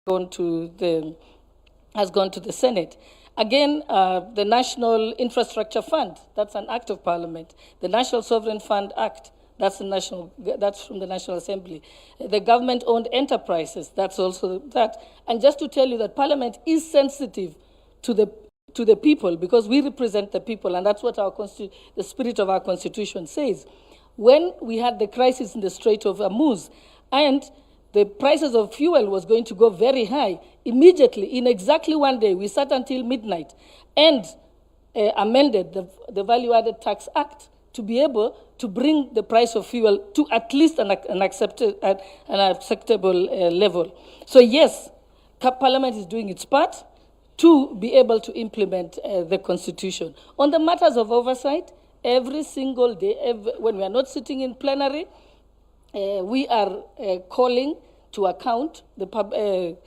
gone to the Senate. Again, the National Infrastructure Fund, that's an act of Parliament. The National Sovereign Fund Act, that's from the National Assembly. The government-owned enterprises, that's also that. And just to tell you that Parliament is sensitive to the people, because we represent the people, and that's what the spirit of our Constitution says. When we had the crisis in the Strait of Hormuz, and the prices of fuel was going to go very high, immediately, in exactly one day, we sat until midnight and amended the Value-Added Tax Act to be able to bring the price of fuel to at least an acceptable level. So yes, Parliament is doing its part to be able to implement the Constitution. On the matters of oversight, every single day, when we are not sitting in plenary, we are calling to account the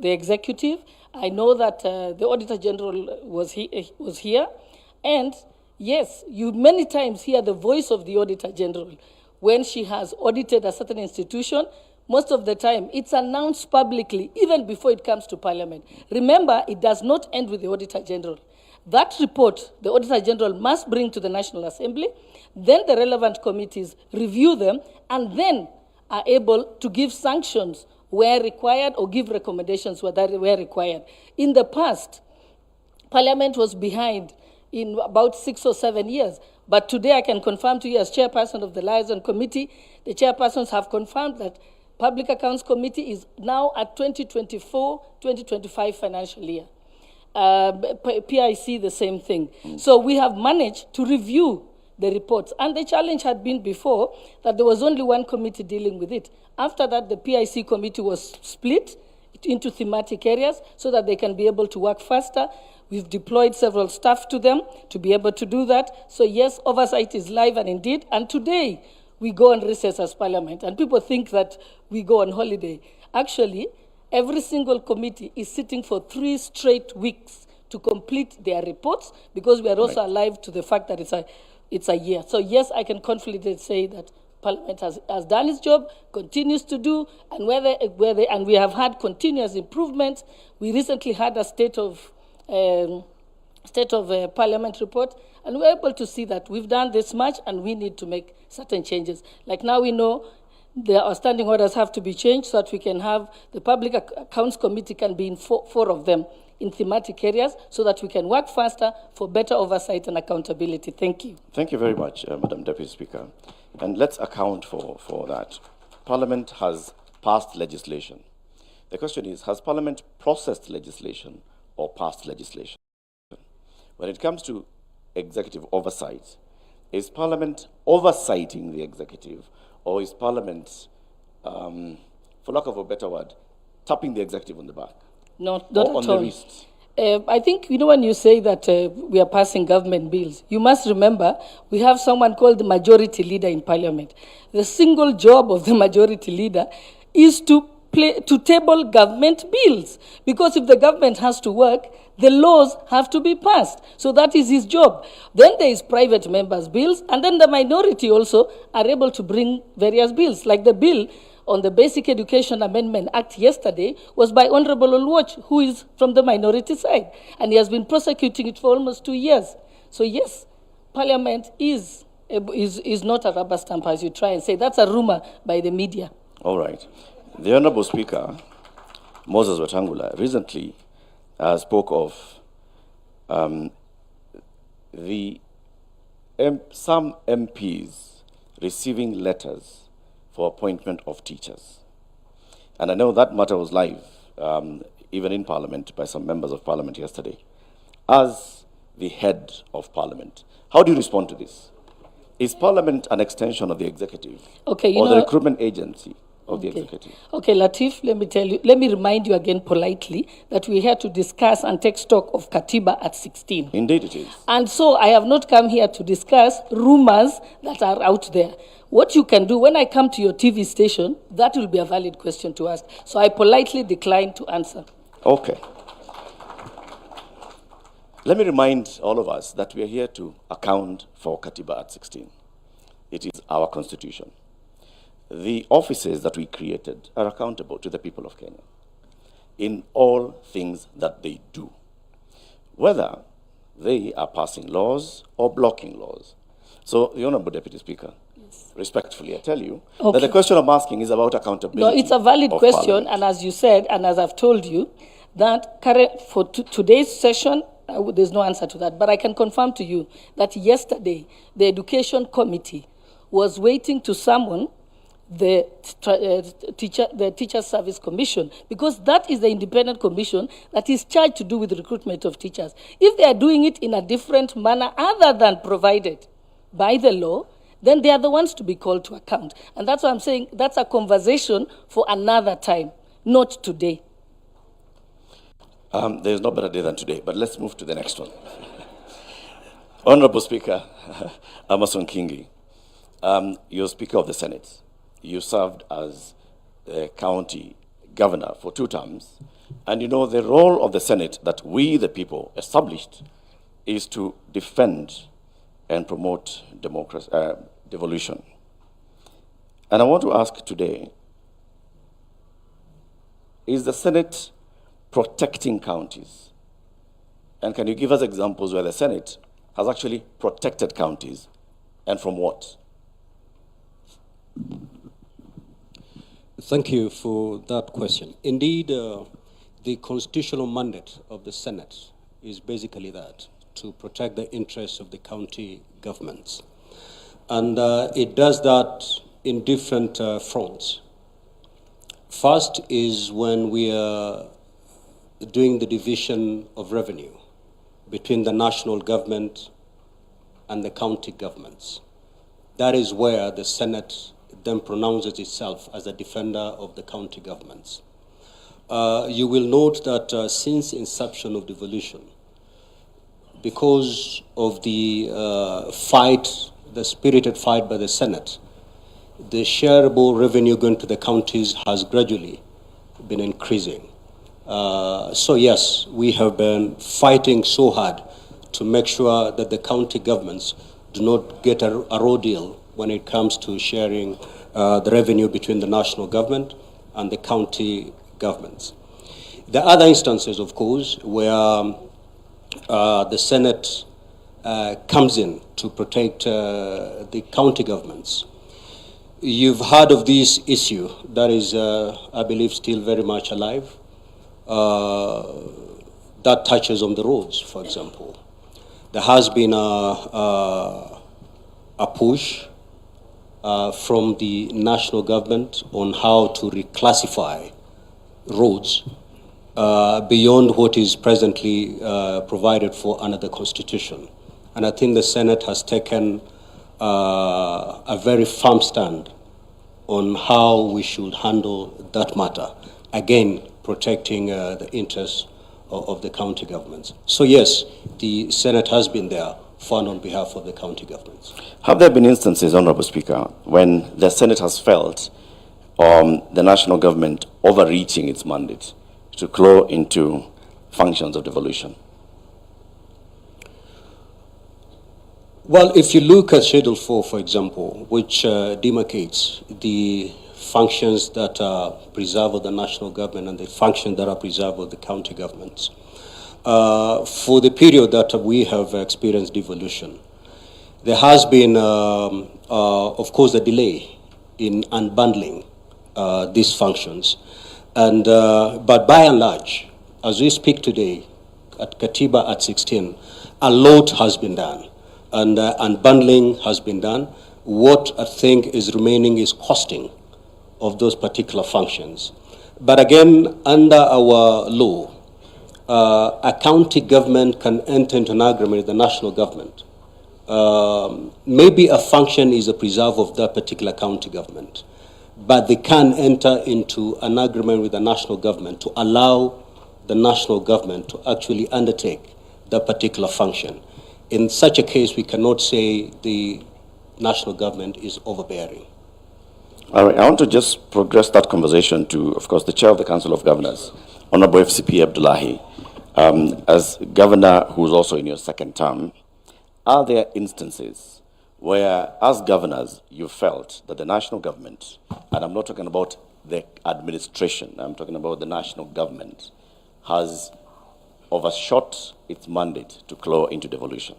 executive. I know that the Auditor General was here, and yes, you many times hear the voice of the Auditor General when she has audited a certain institution. Most of the time, it's announced publicly, even before it comes to Parliament. Remember, it does not end with the Auditor General. That report, the Auditor General must bring to the National Assembly, then the relevant committees review them, and then are able to give sanctions where required or give recommendations where required. In the past, Parliament was behind in about 6 or 7 years. But today I can confirm to you, as chairperson of the Liaison Committee, the chairpersons have confirmed that Public Accounts Committee is now at 2024-2025 financial year. PIC, the same thing. So we have managed to review the reports. And the challenge had been before that there was only one committee dealing with it. After that, the PIC committee was split into thematic areas so that they can be able to work faster. We've deployed several staff to them to be able to do that. So yes, oversight is live and indeed. And today, we go on recess as Parliament. And people think that we go on holiday. Actually, every single committee is sitting for 3 straight weeks to complete their reports, because we are also alive to the fact that it's a year. So yes, I can confidently say that Parliament has done its job, continues to do, and and we have had continuous improvements. We recently had a state of Parliament report, and we're able to see that we've done this much and we need to make certain changes. Like now we know the outstanding orders have to be changed so that we can have the Public Accounts Committee can be in four of them in thematic areas so that we can work faster for better oversight and accountability. Thank you. Thank you very much, Madam Deputy Speaker. And let's account for that. Parliament has passed legislation. The question is, has Parliament processed legislation or passed legislation? When it comes to executive oversight, is Parliament oversighting the executive, or is Parliament, for lack of a better word, tapping the executive on the back? Not or at on all. The wrist? I think, when you say that we are passing government bills, you must remember we have someone called the majority leader in Parliament. The single job of the majority leader is to table government bills, because if the government has to work, the laws have to be passed. So that is his job. Then there is private members' bills, and then the minority also are able to bring various bills, like the bill on the Basic Education Amendment Act yesterday was by Honorable Oluoch, who is from the minority side, and he has been prosecuting it for almost 2 years. So yes, Parliament is not a rubber stamp, as you try and say. That's a rumor by the media. All right. The Honorable Speaker, Moses Wetangula, recently spoke of some MPs receiving letters for appointment of teachers. And I know that matter was live, even in Parliament, by some members of Parliament yesterday. As the head of Parliament, how do you respond to this? Is Parliament an extension of the executive, or the recruitment agency of the executive? Okay, Latif, let me remind you again politely that we're here to discuss and take stock of Katiba at 16. Indeed it is. And so I have not come here to discuss rumors that are out there. What you can do, when I come to your TV station, that will be a valid question to ask. So I politely decline to answer. Okay. Let me remind all of us that we are here to account for Katiba at 16. It is our constitution. The offices that we created are accountable to the people of Kenya. in all things that they do, whether they are passing laws or blocking laws. So, the Honorable Deputy Speaker, respectfully, I tell you that the question I'm asking is about accountability. No, it's a valid question, Parliament. and as you said, and as I've told you, that for today's session, there's no answer to that. But I can confirm to you that yesterday, the Education Committee was waiting to summon the Teacher Service Commission, because that is the independent commission that is charged to do with recruitment of teachers. If they are doing it in a different manner other than provided by the law, then they are the ones to be called to account. And that's why I'm saying that's a conversation for another time, not today. There's no better day than today, but let's move to the next one. Honorable Speaker, Amason Kingi, you're Speaker of the Senate. You served as a county governor for 2 terms, and you know the role of the Senate that we, the people, established is to defend and promote democracy, devolution. And I want to ask today, is the Senate protecting counties? And can you give us examples where the Senate has actually protected counties, and from what? Thank you for that question. Indeed, the constitutional mandate of the Senate is basically that, to protect the interests of the county governments. And it does that in different fronts. First is when we are doing the division of revenue between the national government and the county governments. That is where the Senate then pronounces itself as a defender of the county governments. You will note that since inception of devolution, because of the the spirited fight by the Senate, the shareable revenue going to the counties has gradually been increasing. So yes, we have been fighting so hard to make sure that the county governments do not get a raw deal when it comes to sharing the revenue between the national government and the county governments. There are other instances, of course, where the Senate comes in to protect the county governments. You've heard of this issue that is, I believe, still very much alive. That touches on the roads, for example. There has been a push from the national government on how to reclassify roads beyond what is presently provided for under the Constitution. And I think the Senate has taken a very firm stand on how we should handle that matter, again, protecting the interests of the county governments. So yes, the Senate has been there fought on behalf of the county governments. Have there been instances, Honorable Speaker, when the Senate has felt the national government overreaching its mandate to claw into functions of devolution? Well, if you look at Schedule 4, for example, which demarcates the functions that are preserved of the national government and the functions that are preserved of the county governments, for the period that we have experienced devolution, there has been, of course, a delay in unbundling these functions. And, but by and large, as we speak today, at Katiba at 16, a lot has been done. And unbundling has been done. What I think is remaining is costing of those particular functions. But again, under our law, a county government can enter into an agreement with the national government. Maybe a function is a preserve of that particular county government, but they can enter into an agreement with the national government to allow the national government to actually undertake that particular function. In such a case, we cannot say the national government is overbearing. All right, I want to just progress that conversation to, of course, the Chair of the Council of Governors, Honorable FCP Abdullahi. As governor who's also in your second term, are there instances where, as governors, you felt that the national government, and I'm not talking about the administration, I'm talking about the national government, has overshot its mandate to claw into devolution?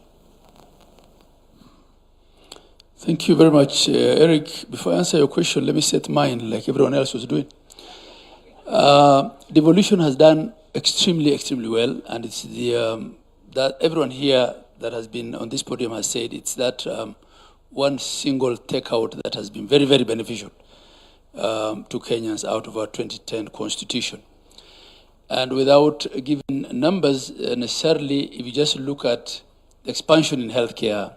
Thank you very much, Eric. Before I answer your question, let me set mine like everyone else was doing. Devolution has done extremely well, and it's the that everyone here that has been on this podium has said it's that one single takeout that has been very beneficial to Kenyans out of our 2010 constitution. And without giving numbers necessarily, if you just look at the expansion in healthcare,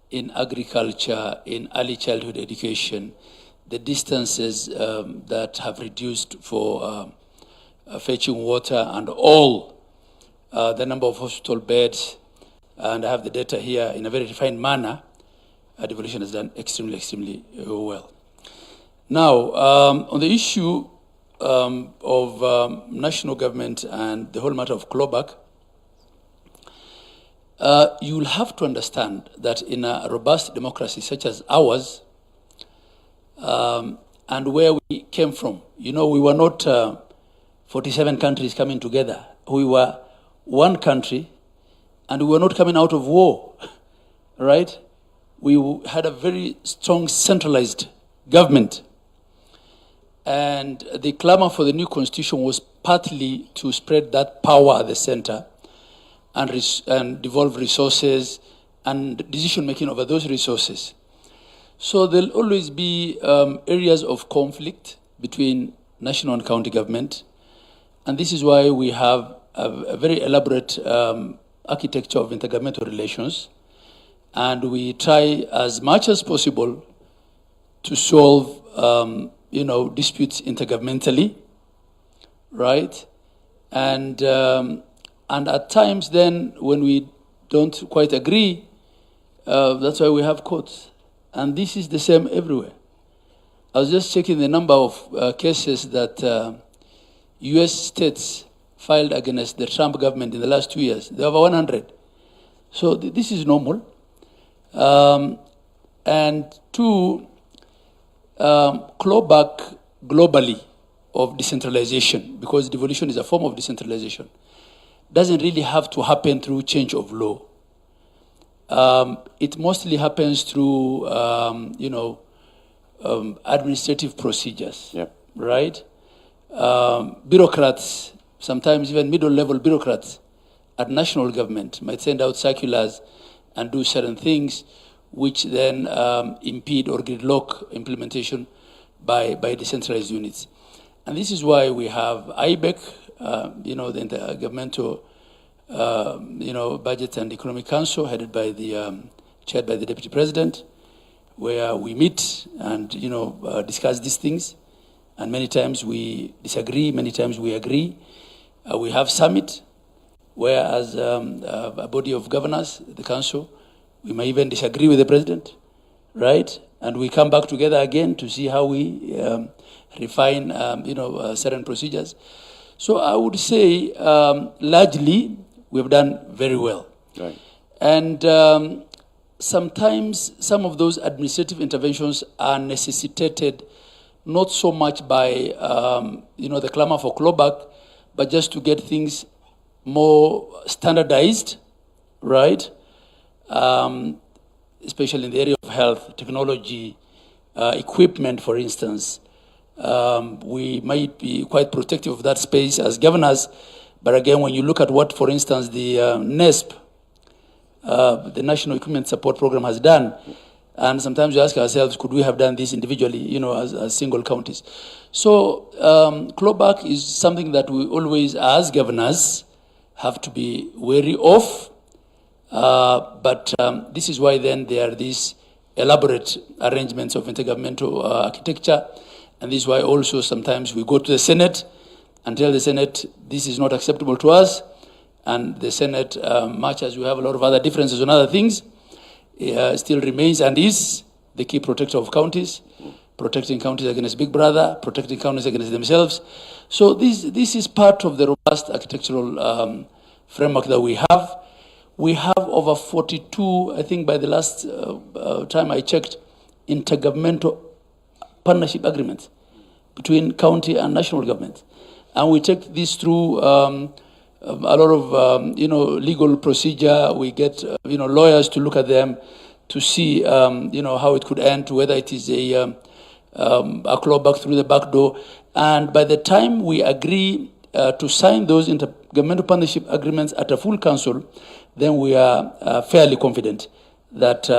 in agriculture, in early childhood education, the distances that have reduced for fetching water, and all the number of hospital beds, and I have the data here in a very refined manner, devolution has done extremely well. Now, on the issue of national government and the whole matter of clawback, you'll have to understand that in a robust democracy such as ours, and where we came from, we were not 47 countries coming together. We were one country, and we were not coming out of war, right? We had a very strong centralized government. And the clamor for the new constitution was partly to spread that power at the center and devolve resources and decision-making over those resources. So there'll always be areas of conflict between national and county government. And this is why we have a very elaborate architecture of intergovernmental relations. And we try as much as possible to solve disputes intergovernmentally, right? And at times then, when we don't quite agree, that's why we have courts. And this is the same everywhere. I was just checking the number of cases that US states filed against the Trump government in the last 2 years. There are over 100. So this is normal. And two, clawback globally of decentralization, because devolution is a form of decentralization, doesn't really have to happen through change of law. It mostly happens through, administrative procedures, Yep. right? Bureaucrats, sometimes even middle-level bureaucrats at national government might send out circulars and do certain things which then impede or gridlock implementation by decentralized units. And this is why we have IBEC, the Intergovernmental Budget and Economic Council, headed by chaired by the Deputy President, where we meet and discuss these things. And many times we disagree, many times we agree. We have summit, where as a body of governors, the council, we may even disagree with the president, right? And we come back together again to see how we refine, certain procedures. So I would say, largely, we've done very well. Right. And sometimes some of those administrative interventions are necessitated not so much by, the clamor for clawback, but just to get things more standardized, right? Especially in the area of health, technology, equipment, for instance. We might be quite protective of that space as governors, but again, when you look at what, for instance, the NESP, the National Equipment Support Program, has done, and sometimes we ask ourselves, could we have done this individually, as single counties? So clawback is something that we always, as governors, have to be wary of. But this is why then there are these elaborate arrangements of intergovernmental architecture. And this is why also sometimes we go to the Senate and tell the Senate, this is not acceptable to us. And the Senate, much as we have a lot of other differences on other things, still remains and is the key protector of counties, protecting counties against Big Brother, protecting counties against themselves. So this is part of the robust architectural framework that we have. We have over 42, I think by the last time I checked, intergovernmental partnership agreements between county and national government. And we take this through a lot of, legal procedure. We get, lawyers to look at them to see, how it could end, whether it is a clawback through the back door. And by the time we agree to sign those intergovernmental partnership agreements at a full council, then we are fairly confident that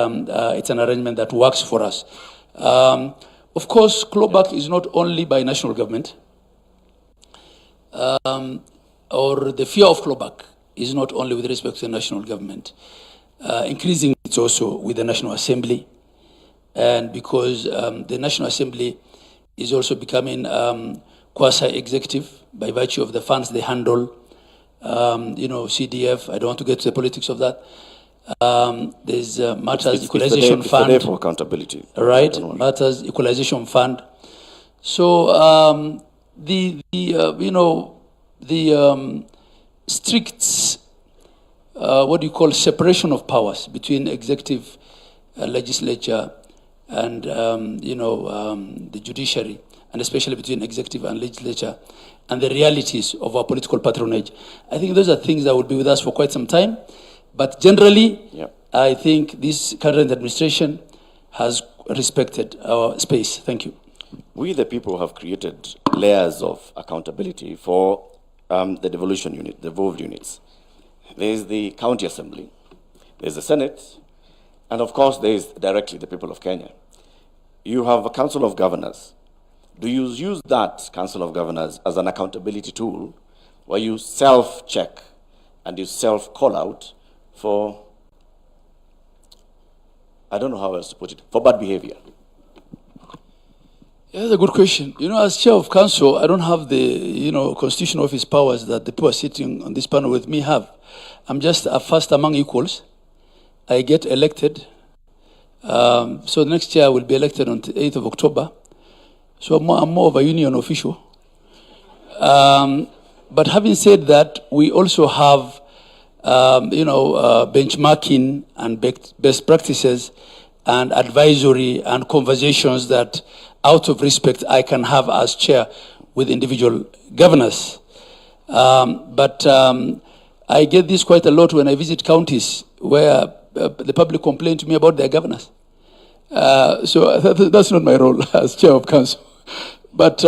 it's an arrangement that works for us. Of course, clawback is not only by national government, or the fear of clawback is not only with respect to the national government. Increasingly, it's also with the National Assembly. And because the National Assembly is also becoming quasi-executive by virtue of the funds they handle, CDF, I don't want to get to the politics of that. There's Matters Equalization Fund. It's the day for accountability. Right, Matters Equalization Fund. So the strict, separation of powers between executive, legislature, and the judiciary, and especially between executive and legislature, and the realities of our political patronage. I think those are things that will be with us for quite some time. But generally, I think this current administration has respected our space. Thank you. We, the people, have created layers of accountability for the devolution unit, the devolved units. There's the county assembly, there's the Senate, and of course there's directly the people of Kenya. You have a council of governors. Do you use that council of governors as an accountability tool where you self-check and you self-call out for, I don't know how else to put it, for bad behavior? Yeah, that's a good question. As chair of council, I don't have the, constitutional office powers that the people sitting on this panel with me have. I'm just a first among equals. I get elected. So next year I will be elected on the 8th of October. So I'm more of a union official. But having said that, we also have, benchmarking and best practices and advisory and conversations that, out of respect, I can have as chair with individual governors. But I get this quite a lot when I visit counties where the public complain to me about their governors. So that's not my role as chair of council. But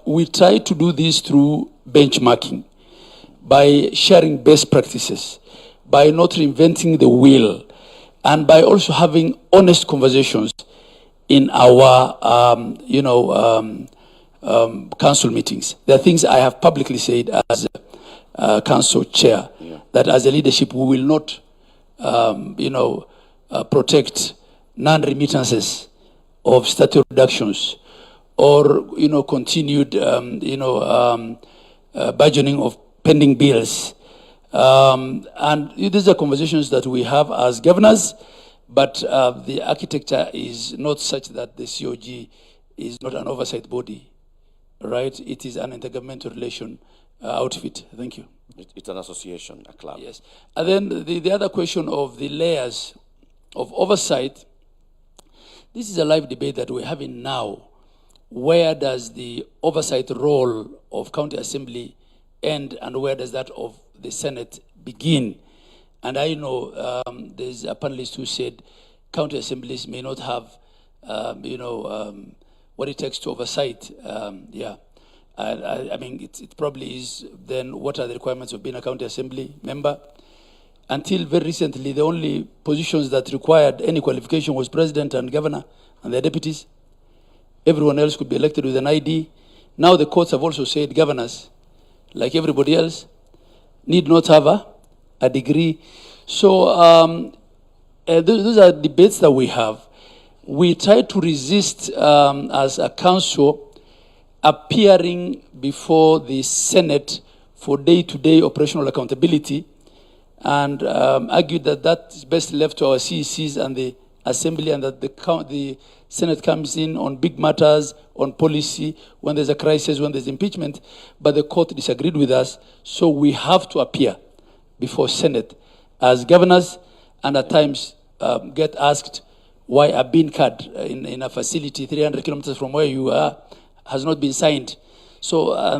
we try to do this through benchmarking, by sharing best practices, by not reinventing the wheel, and by also having honest conversations in our, council meetings. There are things I have publicly said as a council chair, that as a leadership we will not, protect non-remittances of statutory reductions, or continued burgeoning of pending bills. And these are conversations that we have as governors, but the architecture is not such that the COG is not an oversight body, right? It is an intergovernmental relation outfit. Thank you. It's an association, a club. Yes. And then the other question of the layers of oversight, this is a live debate that we're having now. Where does the oversight role of county assembly end, and where does that of the Senate begin? And I know there's a panelist who said county assemblies may not have, what it takes to oversight. I mean, it probably is then what are the requirements of being a county assembly member? Until very recently, the only positions that required any qualification was president and governor and their deputies. Everyone else could be elected with an ID. Now the courts have also said governors, like everybody else, need not have a degree. So those are debates that we have. We try to resist, as a council, appearing before the Senate for day-to-day operational accountability, and argued that that is best left to our CECs and the Assembly, and that the Senate comes in on big matters, on policy, when there's a crisis, when there's impeachment. But the court disagreed with us, so we have to appear before Senate as governors, and at times get asked why a bean card in a facility 300 kilometers from where you are has not been signed. So, I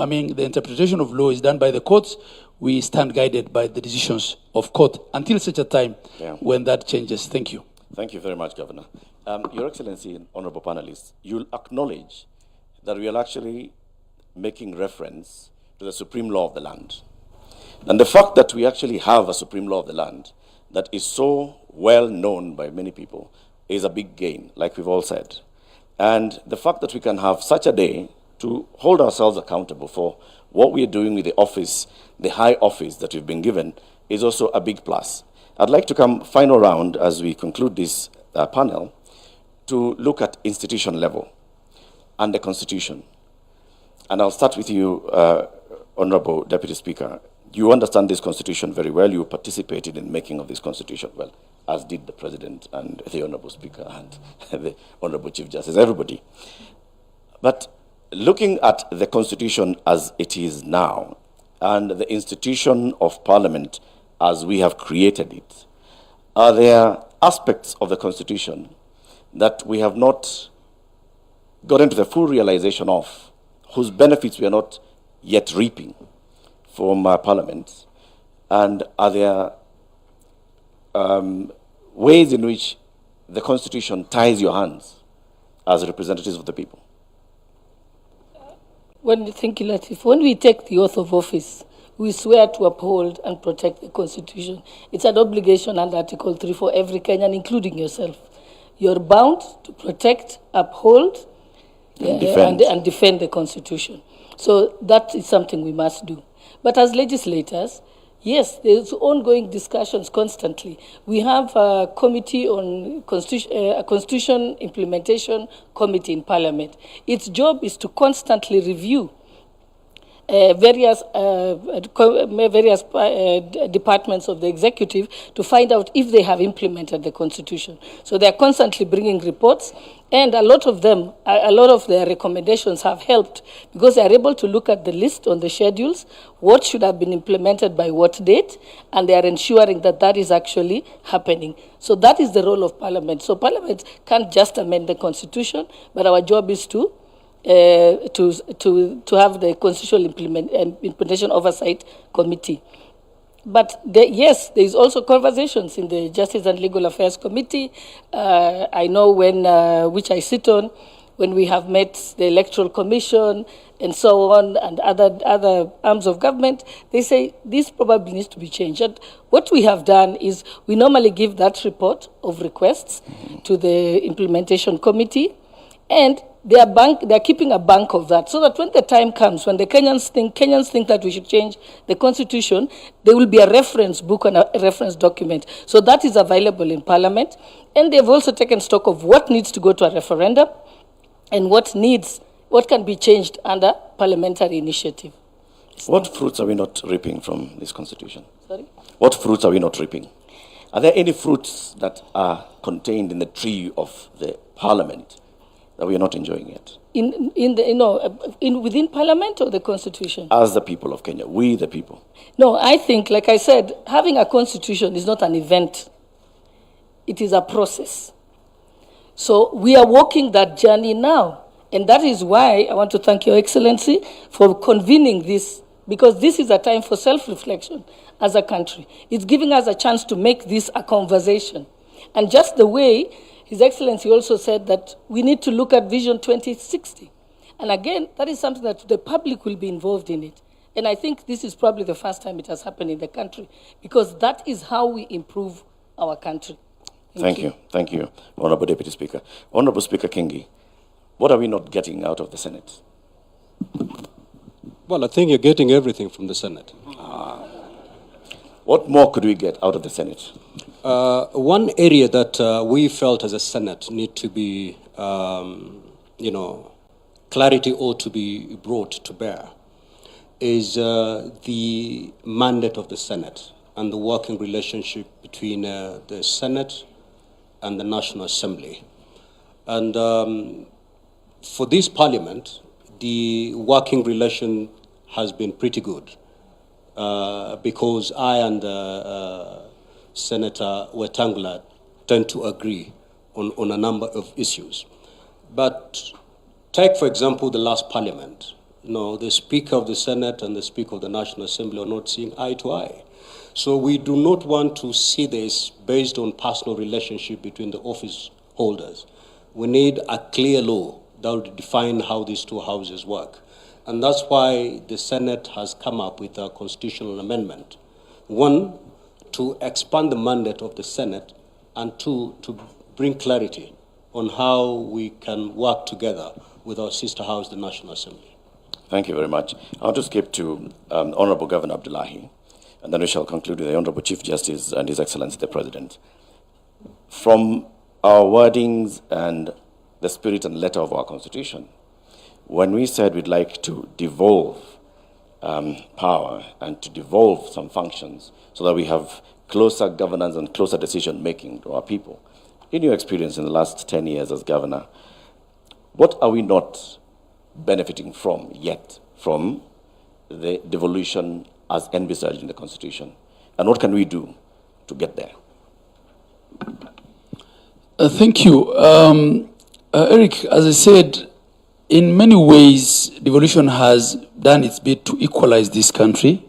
mean, the interpretation of law is done by the courts. We stand guided by the decisions of court until such a time when that changes. Thank you. Thank you very much, Governor. Your Excellency and honorable panelists, you'll acknowledge that we are actually making reference to the supreme law of the land. And the fact that we actually have a supreme law of the land that is so well known by many people is a big gain, like we've all said. And the fact that we can have such a day to hold ourselves accountable for what we are doing with the office, the high office that we've been given, is also a big plus. I'd like to come final round as we conclude this panel to look at institution level and the Constitution. And I'll start with you, Honorable Deputy Speaker. You understand this Constitution very well. You participated in making of this Constitution well, as did the President and the Honorable Speaker and the Honorable Chief Justice, everybody. But looking at the Constitution as it is now and the institution of Parliament as we have created it, are there aspects of the Constitution that we have not gotten to the full realization of, whose benefits we are not yet reaping from Parliament? And are there ways in which the Constitution ties your hands as representatives of the people? Thank you, Latif. When we take the oath of office, we swear to uphold and protect the Constitution. It's an obligation under Article 3 for every Kenyan, including yourself. You're bound to protect, uphold, and defend the Constitution. So that is something we must do. But as legislators, yes, there's ongoing discussions constantly. We have a committee on a Constitution Implementation Committee in Parliament. Its job is to constantly review various departments of the executive to find out if they have implemented the Constitution. So they are constantly bringing reports, and a lot of them, a lot of their recommendations have helped because they are able to look at the list on the schedules, what should have been implemented by what date, and they are ensuring that that is actually happening. So that is the role of Parliament. So Parliament can't just amend the Constitution, but our job is to have the Constitutional Implementation Oversight Committee. But yes, there is also conversations in the Justice and Legal Affairs Committee. I know which I sit on, when we have met the Electoral Commission and so on, and other arms of government, they say this probably needs to be changed. And what we have done is we normally give that report of requests to the Implementation Committee, and they are keeping a bank of that, so that when the time comes, when the Kenyans think that we should change the Constitution, there will be a reference book and a reference document. So that is available in Parliament. And they've also taken stock of what needs to go to a referendum and what can be changed under parliamentary initiative. What fruits are we not reaping from this Constitution? Sorry? What fruits are we not reaping? Are there any fruits that are contained in the tree of the Parliament that we are not enjoying yet? Within Parliament or the Constitution? As the people of Kenya, we the people. No, I think, like I said, having a Constitution is not an event. It is a process. So we are walking that journey now. And that is why I want to thank Your Excellency for convening this, because this is a time for self-reflection as a country. It's giving us a chance to make this a conversation. And just the way His Excellency also said that we need to look at Vision 2060. And again, that is something that the public will be involved in it. And I think this is probably the first time it has happened in the country, because that is how we improve our country. Thank you. Thank you, Honorable Deputy Speaker. Honorable Speaker Kingi, what are we not getting out of the Senate? Well, I think you're getting everything from the Senate. What more could we get out of the Senate? One area that we felt as a Senate need to be, clarity ought to be brought to bear is the mandate of the Senate and the working relationship between the Senate and the National Assembly. And for this Parliament, the working relation has been pretty good because I and Senator Wetangula tend to agree on a number of issues. But Take, for example, the last parliament. The Speaker of the Senate and the Speaker of the National Assembly are not seeing eye to eye. So we do not want to see this based on personal relationship between the office holders. We need a clear law that would define how these two houses work. And that's why the Senate has come up with a constitutional amendment. One, to expand the mandate of the Senate, and two, to bring clarity on how we can work together with our sister house, the National Assembly. Thank you very much. I'll just skip to Honorable Governor Abdullahi, and then we shall conclude with the Honorable Chief Justice and His Excellency the President. From our wordings and the spirit and letter of our Constitution, when we said we'd like to devolve power and to devolve some functions so that we have closer governance and closer decision-making to our people, in your experience in the last 10 years as governor, what are we not benefiting from yet from the devolution as envisaged in the Constitution? And what can we do to get there? Thank you. Eric, as I said, in many ways, devolution has done its bit to equalize this country.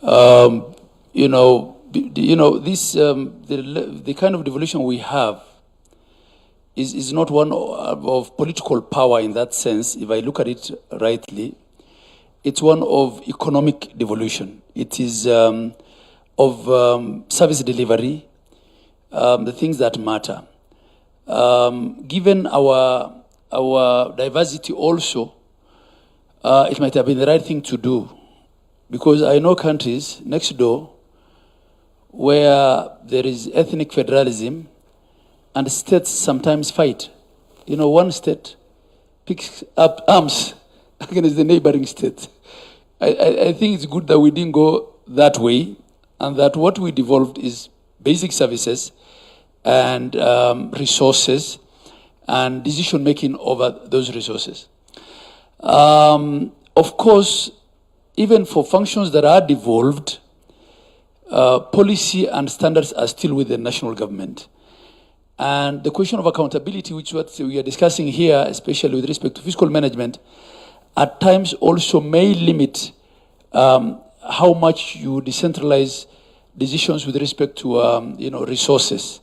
The kind of devolution we have is not one of political power in that sense, if I look at it rightly. It's one of economic devolution. It is of service delivery, the things that matter. Given our diversity also, it might have been the right thing to do, because I know countries next door where there is ethnic federalism and states sometimes fight. One state picks up arms against the neighboring state. I think it's good that we didn't go that way, and that what we devolved is basic services and resources and decision-making over those resources. Of course, even for functions that are devolved, policy and standards are still with the national government. And the question of accountability, which is what we are discussing here, especially with respect to fiscal management, at times also may limit how much you decentralize decisions with respect to resources.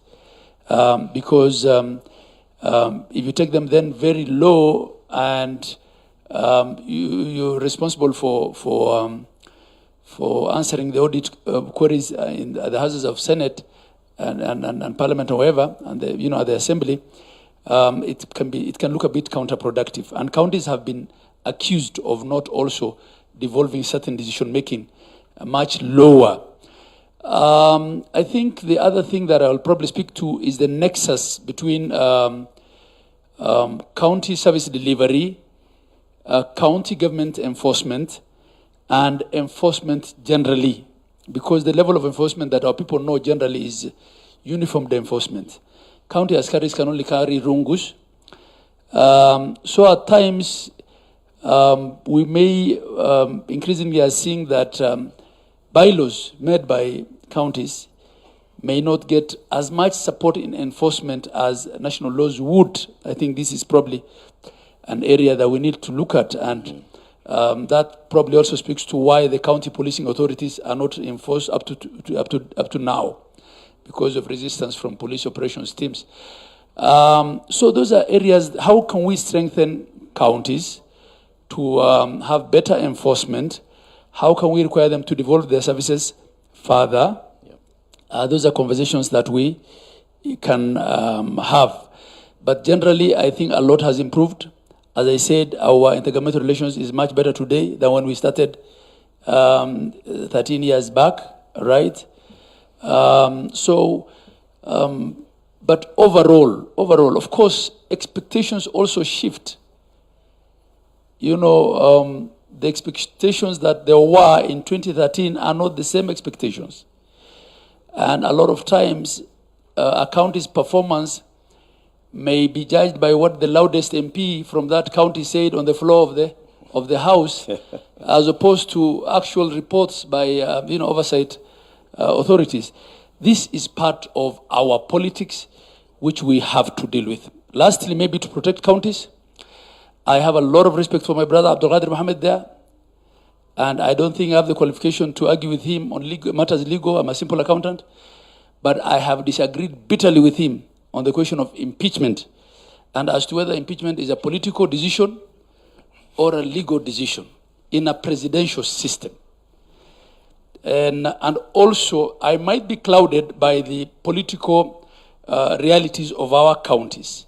Because if you take them then very low and you're responsible for answering the audit queries in the houses of Senate and Parliament or wherever, and the Assembly, it can look a bit counterproductive. And counties have been accused of not also devolving certain decision making much lower. I think the other thing that I'll probably speak to is the nexus between county service delivery, county government enforcement, and enforcement generally, because the level of enforcement that our people know generally is uniformed enforcement. County askaris can only carry rungus. So at times, we may increasingly are seeing that bylaws made by counties may not get as much support in enforcement as national laws would. I think this is probably an area that we need to look at, and that probably also speaks to why the county policing authorities are not enforced up to now, because of resistance from police operations teams. So those are areas. How can we strengthen counties to have better enforcement? How can we require them to devolve their services further? Those are conversations that we can have. But generally, I think a lot has improved. As I said, our intergovernmental relations is much better today than when we started 13 years back, right? But overall, of course, expectations also shift. The expectations that there were in 2013 are not the same expectations. And a lot of times, a county's performance may be judged by what the loudest MP from that county said on the floor of the House, as opposed to actual reports by oversight authorities. This is part of our politics, which we have to deal with. Lastly, maybe to protect counties, I have a lot of respect for my brother Abdul Qadir Mohammed there, and I don't think I have the qualification to argue with him on matters legal. I'm a simple accountant, but I have disagreed bitterly with him on the question of impeachment, and as to whether impeachment is a political decision or a legal decision in a presidential system. And also, I might be clouded by the political realities of our counties.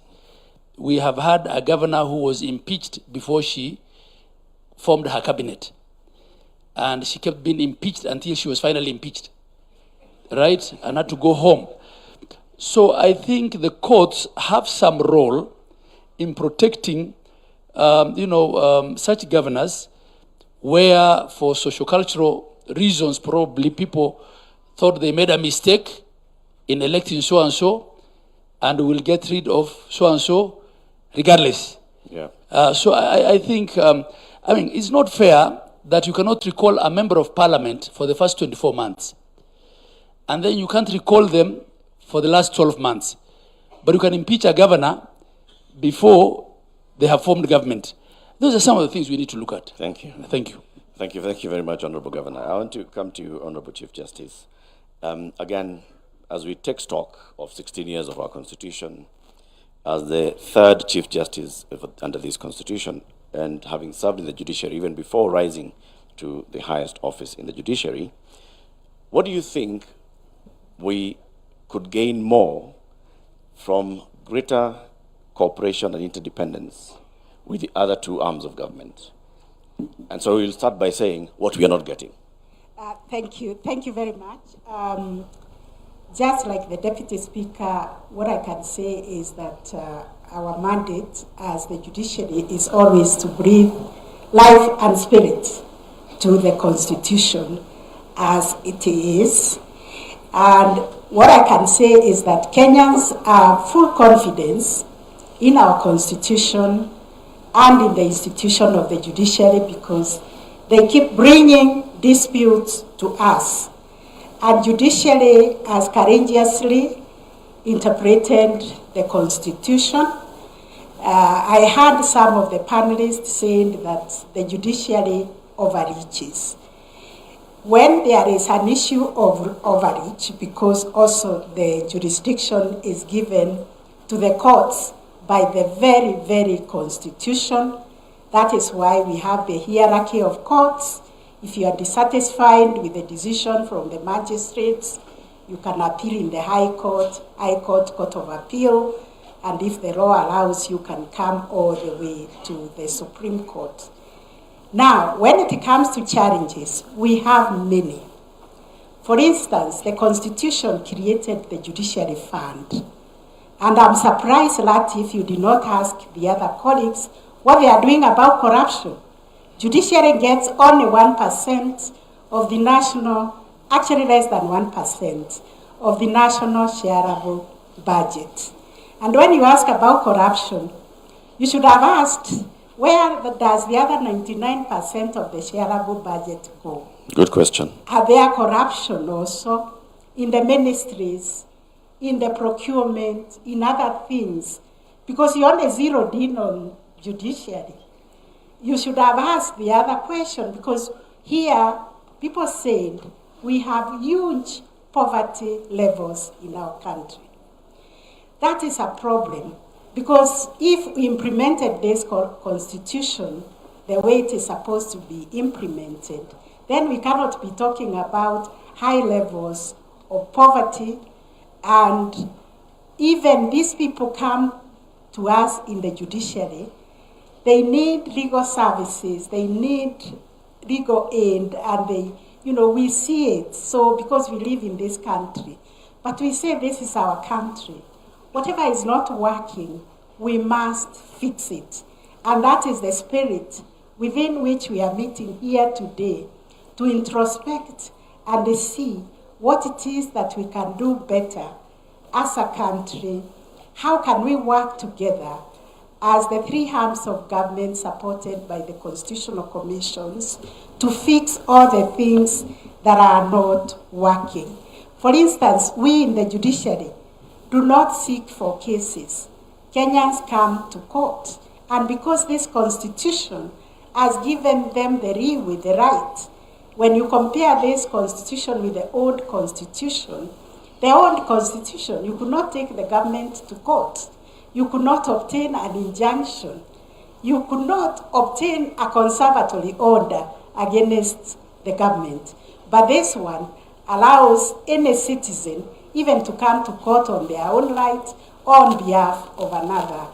We have had a governor who was impeached before she formed her cabinet. And she kept being impeached until she was finally impeached, right? And had to go home. So I think the courts have some role in protecting, such governors, where for sociocultural reasons, probably people thought they made a mistake in electing so-and-so, and will get rid of so-and-so regardless. Yeah. So I think, it's not fair that you cannot recall a member of parliament for the first 24 months, and then you can't recall them for the last 12 months. But you can impeach a governor before they have formed government. Those are some of the things we need to look at. Thank you. Thank you. Thank you very much, Honorable Governor. I want to come to you, Honorable Chief Justice. Again, as we take stock of 16 years of our Constitution, as the third Chief Justice under this Constitution, and having served in the judiciary even before rising to the highest office in the judiciary, what do you think we could gain more from greater cooperation and interdependence with the other two arms of government? And so we'll start by saying what we are not getting. Thank you. Thank you very much. Just like the Deputy Speaker, what I can say is that our mandate as the judiciary is always to breathe life and spirit to the Constitution as it is. And what I can say is that Kenyans have full confidence in our Constitution and in the institution of the judiciary, because they keep bringing disputes to us. And judiciary has courageously interpreted the Constitution. I heard some of the panelists saying that the judiciary overreaches. When there is an issue of overreach, because also the jurisdiction is given to the courts by the very, very Constitution. That is why we have the hierarchy of courts. If you are dissatisfied with the decision from the magistrates, you can appeal in the High Court, Court of Appeal, and if the law allows, you can come all the way to the Supreme Court. Now, when it comes to challenges, we have many. For instance, the Constitution created the Judiciary Fund. And I'm surprised that if you did not ask the other colleagues what they are doing about corruption. Judiciary gets only 1% of the national, actually less than 1% of the national shareable budget. And when you ask about corruption, you should have asked, where does the other 99% of the shareable budget go? Good question. Are there corruption also in the ministries, in the procurement, in other things? Because you only zeroed in on judiciary. You should have asked the other question, because here people said we have huge poverty levels in our country. That is a problem, because if we implemented this Constitution the way it is supposed to be implemented, then we cannot be talking about high levels of poverty. And even these people come to us in the judiciary, they need legal services, they need legal aid, and we see it. So because we live in this country, but we say this is our country. Whatever is not working, we must fix it. And that is the spirit within which we are meeting here today, to introspect and see what it is that we can do better as a country. How can we work together as the three arms of government supported by the constitutional commissions to fix all the things that are not working? For instance, we in the judiciary do not seek for cases. Kenyans come to court And because this constitution has given them the leeway, the right, when you compare this constitution with the old constitution, you could not take the government to court. You could not obtain an injunction. You could not obtain a conservatory order against the government. But this one allows any citizen even to come to court on their own right on behalf of another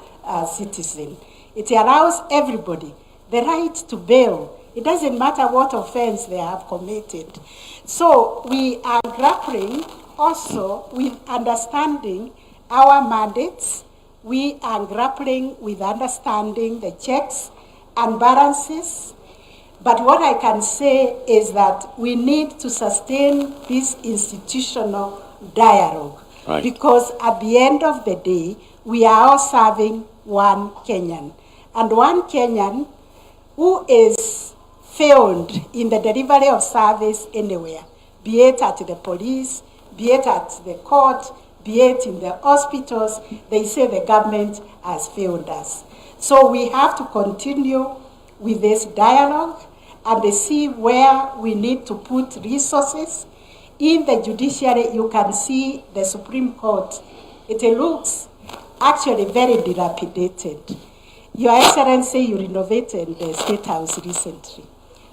citizen. It allows everybody the right to bail. It doesn't matter what offense they have committed. So we are grappling also with understanding our mandates. We are grappling with understanding the checks and balances. But what I can say is that we need to sustain this institutional dialogue. Right. Because at the end of the day, we are all serving one Kenyan. And one Kenyan who is failed in the delivery of service anywhere, be it at the police, be it at the court, be it in the hospitals, they say the government has failed us. So we have to continue with this dialogue and see where we need to put resources. In the judiciary, you can see the Supreme Court. It looks actually very dilapidated. Your Excellency, you renovated the State House recently.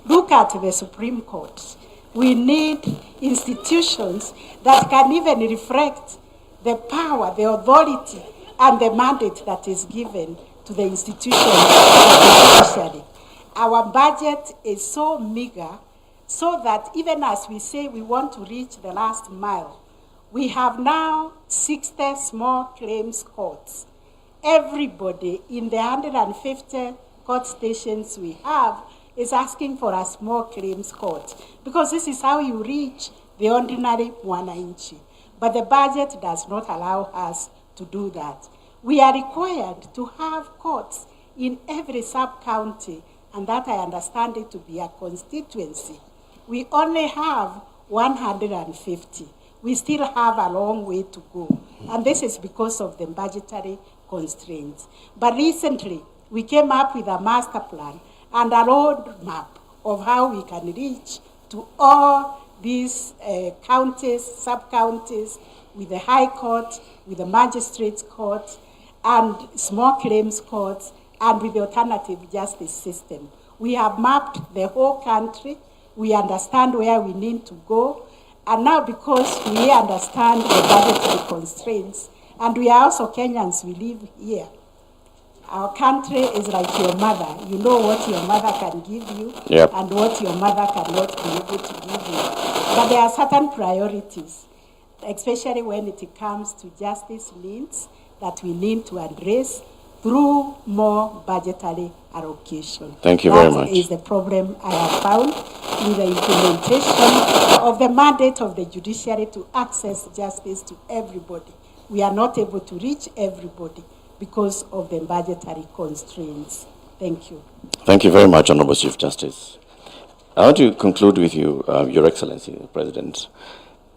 Look at the Supreme Court. We need institutions that can even reflect the power, the authority, and the mandate that is given to the institution of the judiciary. Our budget is so meager, so that even as we say we want to reach the last mile, we have now 60 small claims courts. Everybody in the 150 court stations we have is asking for a small claims court, because this is how you reach the ordinary mwananchi. But the budget does not allow us to do that. We are required to have courts in every sub-county, and that I understand it to be a constituency. We only have 150. We still have a long way to go. And this is because of the budgetary constraints. But recently, we came up with a master plan and a roadmap of how we can reach to all these counties, sub-counties, with the High Court, with the Magistrates Court, and small claims courts, and with the alternative justice system. We have mapped the whole country. We understand where we need to go. And now, because we understand the budgetary constraints, and we are also Kenyans, we live here. Our country is like your mother. You know what your mother can give you, Yep. and what your mother cannot be able to give you. But there are certain priorities, especially when it comes to justice needs, that we need to address through more budgetary allocation. Thank you very much. That is the problem I have found with the implementation of the mandate of the judiciary to access justice to everybody. We are not able to reach everybody because of the budgetary constraints. Thank you. Thank you very much, Honorable Chief Justice. I want to conclude with you, Your Excellency, President.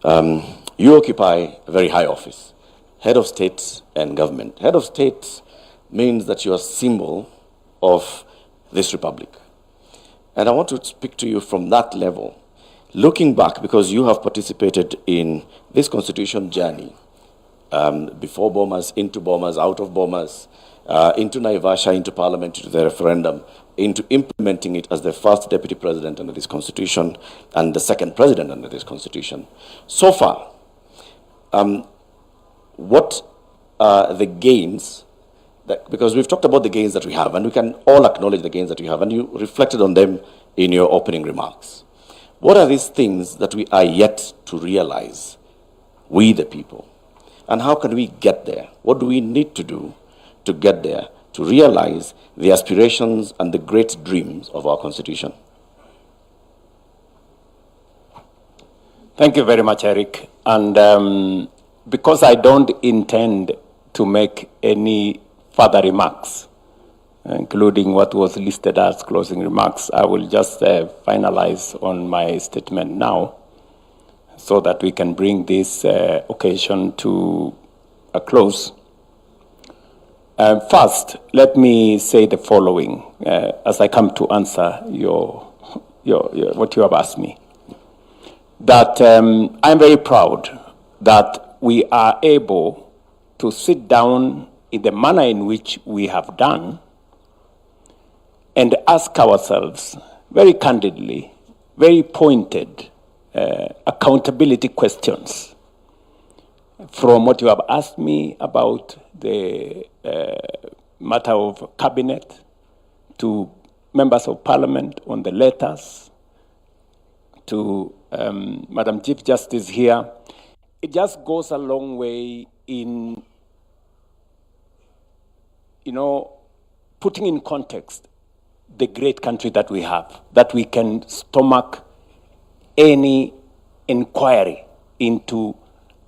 You occupy a very high office, head of state and government. Head of state means that you are a symbol of this republic. And I want to speak to you from that level, looking back, because you have participated in this constitution journey, before Bomas, into Bomas, out of Bomas, into Naivasha, into parliament, into the referendum, into implementing it as the first deputy president under this constitution and the second president under this constitution. So far, what are the gains? Because we've talked about the gains that we have, and we can all acknowledge the gains that we have, and you reflected on them in your opening remarks. What are these things that we are yet to realize, we the people? And how can we get there? What do we need to do to get there, to realize the aspirations and the great dreams of our Constitution? Thank you very much, Eric. And because I don't intend to make any further remarks, including what was listed as closing remarks, I will just finalize on my statement now so that we can bring this occasion to a close. First, let me say the following as I come to answer what you have asked me. That I'm very proud that we are able to sit down in the manner in which we have done and ask ourselves very candidly, very pointed accountability questions from what you have asked me about the matter of cabinet, to members of parliament on the letters, to Madam Chief Justice here. It just goes a long way in, putting in context the great country that we have, that we can stomach any inquiry into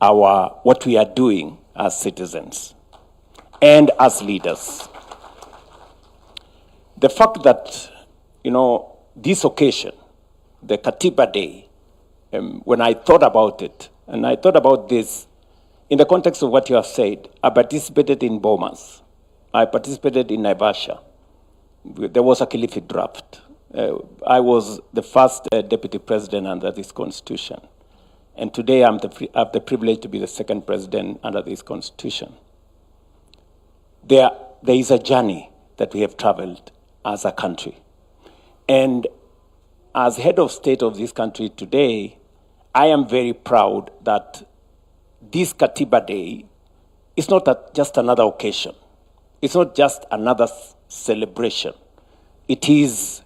what we are doing as citizens and as leaders. The fact that, this occasion, the Katiba Day, when I thought about it, and I thought about this in the context of what you have said, I participated in Bomas, I participated in Naivasha. There was a Kilifi draft. I was the first deputy president under this constitution. And today I have the privilege to be the second president under this constitution. There is a journey that we have traveled as a country. And as head of state of this country today, I am very proud that this Katiba Day is not just another occasion. It's not just another celebration. It is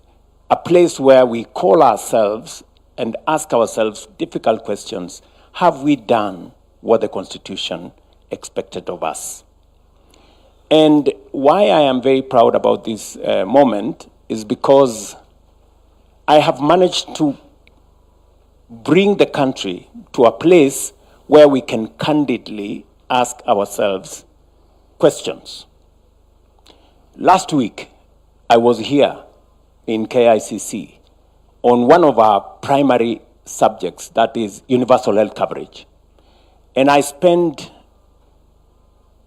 a place where we call ourselves and ask ourselves difficult questions. Have we done what the Constitution expected of us? And why I am very proud about this moment is because I have managed to bring the country to a place where we can candidly ask ourselves questions. Last week, I was here in KICC on one of our primary subjects, that is universal health coverage. And I spent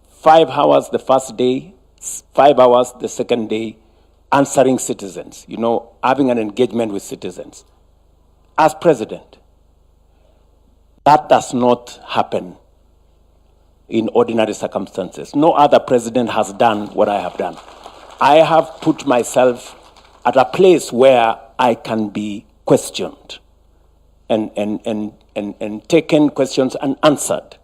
5 hours the first day, 5 hours the second day, answering citizens, having an engagement with citizens. As president, that does not happen in ordinary circumstances. No other president has done what I have done. I have put myself at a place where I can be questioned and taken questions and answered.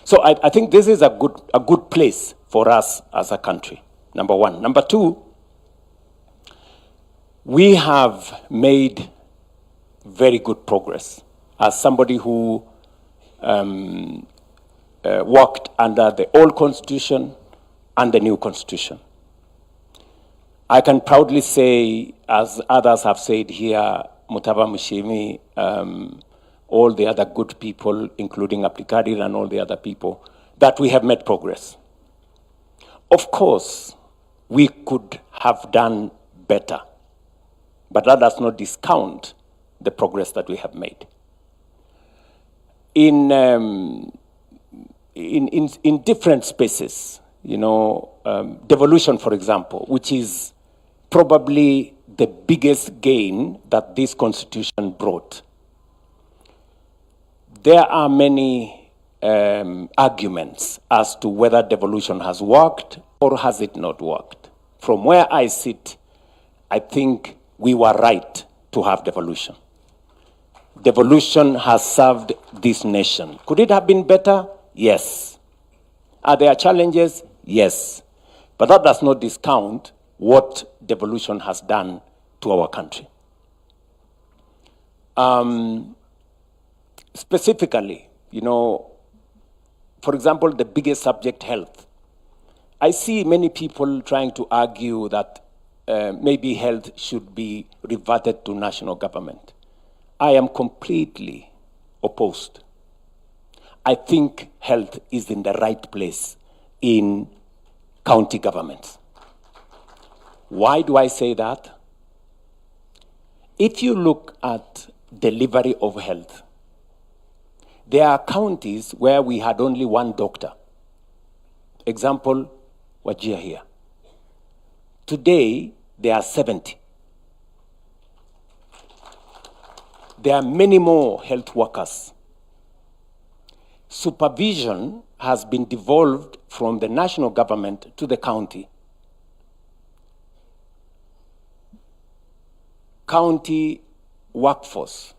So I think this is a good place for us as a country, number one. Number two, we have made very good progress. As somebody who worked under the old constitution and the new constitution, I can proudly say, as others have said here, Mutava Mushimi, all the other good people, including Apikadir and all the other people, that we have made progress. Of course, we could have done better, but that does not discount the progress that we have made. In different spaces, devolution, for example, which is probably the biggest gain that this constitution brought. There are many arguments as to whether devolution has worked or has it not worked. From where I sit, I think we were right to have devolution. Devolution has served this nation. Could it have been better? Yes. Are there challenges? Yes. But that does not discount what devolution has done to our country. Specifically, for example, the biggest subject, health. I see many people trying to argue that maybe health should be reverted to national government. I am completely opposed. I think health is in the right place in county governments. Why do I say that? If you look at delivery of health, there are counties where we had only one doctor. Example, Wajir here. Today, there are 70. There are many more health workers. Supervision has been devolved from the national government to the county. County workforce,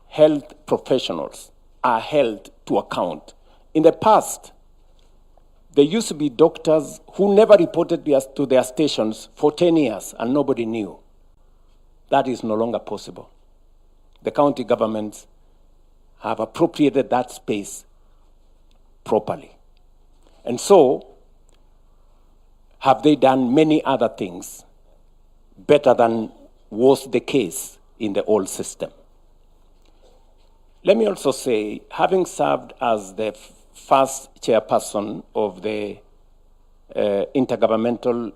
health professionals are held to account. In the past, there used to be doctors who never reported to their stations for 10 years and nobody knew. That is no longer possible. The county governments have appropriated that space properly. And so, have they done many other things better than was the case in the old system? Let me also say, having served as the first chairperson of the Intergovernmental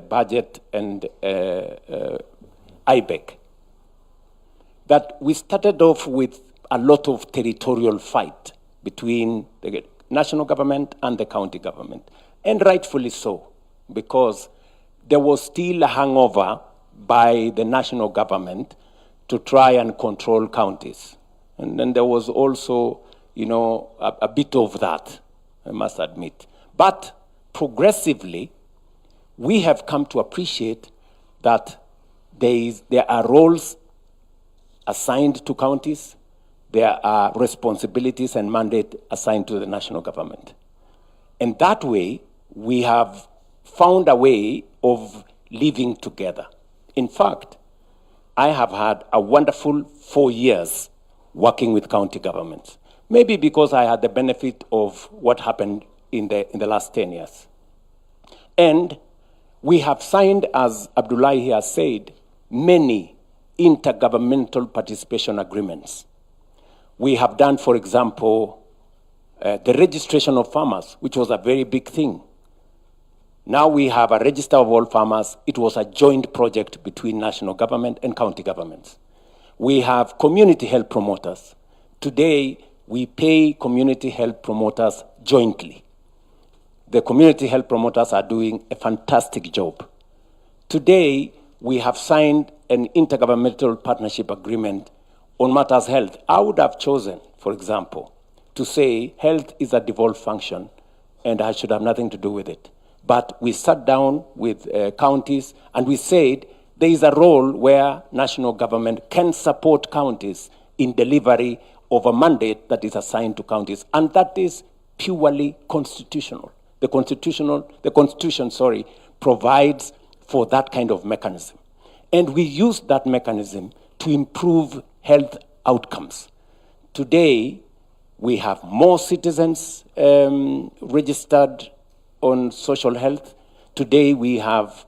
Budget and IBEC, that we started off with a lot of territorial fight between the national government and the county government, and rightfully so, because there was still a hangover by the national government to try and control counties. And then there was also, a bit of that, I must admit. But progressively, we have come to appreciate that there are roles assigned to counties, there are responsibilities and mandate assigned to the national government. And that way, we have found a way of living together. In fact, I have had a wonderful 4 years working with county governments, maybe because I had the benefit of what happened in the last 10 years. And we have signed, as Abdullahi has said, many intergovernmental participation agreements. We have done, for example, the registration of farmers, which was a very big thing. Now we have a register of all farmers. It was a joint project between national government and county governments. We have community health promoters. Today, we pay community health promoters jointly. The community health promoters are doing a fantastic job. Today, we have signed an intergovernmental partnership agreement on matters health. I would have chosen, for example, to say health is a devolved function and I should have nothing to do with it. But we sat down with counties and we said there is a role where national government can support counties in delivery of a mandate that is assigned to counties, and that is purely constitutional. The Constitution, provides for that kind of mechanism. And we use that mechanism to improve health outcomes. Today, we have more citizens registered on social health. Today, we have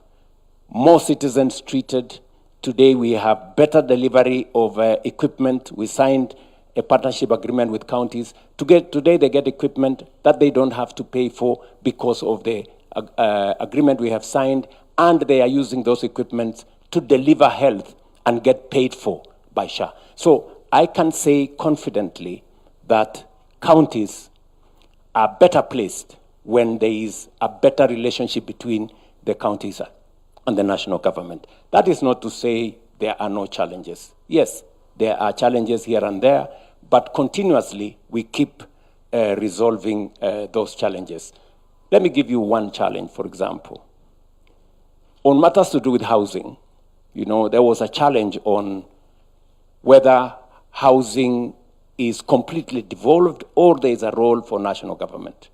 more citizens treated. Today, we have better delivery of equipment. We signed a partnership agreement with counties. Today, they get equipment that they don't have to pay for because of the agreement we have signed, and they are using those equipments to deliver health and get paid for by SHA. So I can say confidently that counties are better placed when there is a better relationship between the counties and the national government. That is not to say there are no challenges. Yes, there are challenges here and there, but continuously we keep resolving those challenges. Let me give you one challenge, for example. On matters to do with housing, there was a challenge on whether housing is completely devolved or there is a role for national government.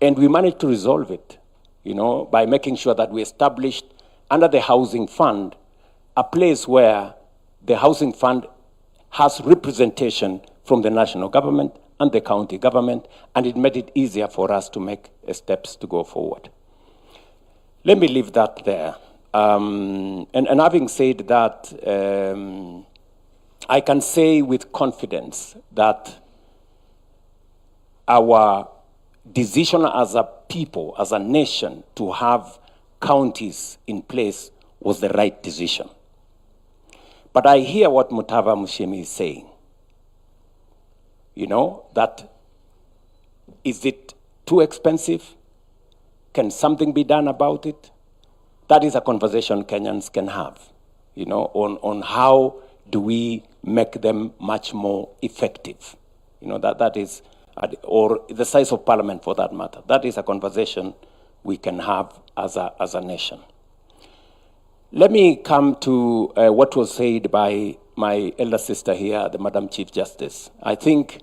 And we managed to resolve it, by making sure that we established under the housing fund a place where the housing fund has representation from the national government and the county government, and it made it easier for us to make steps to go forward. Let me leave that there. And having said that, I can say with confidence that our decision as a people, as a nation, to have counties in place was the right decision. But I hear what Mutava Mushemi is saying. That is it too expensive? Can something be done about it? That is a conversation Kenyans can have, on how do we make them much more effective. That is, or the size of parliament for that matter. That is a conversation we can have as a nation. Let me come to what was said by my elder sister here, the Madam Chief Justice. I think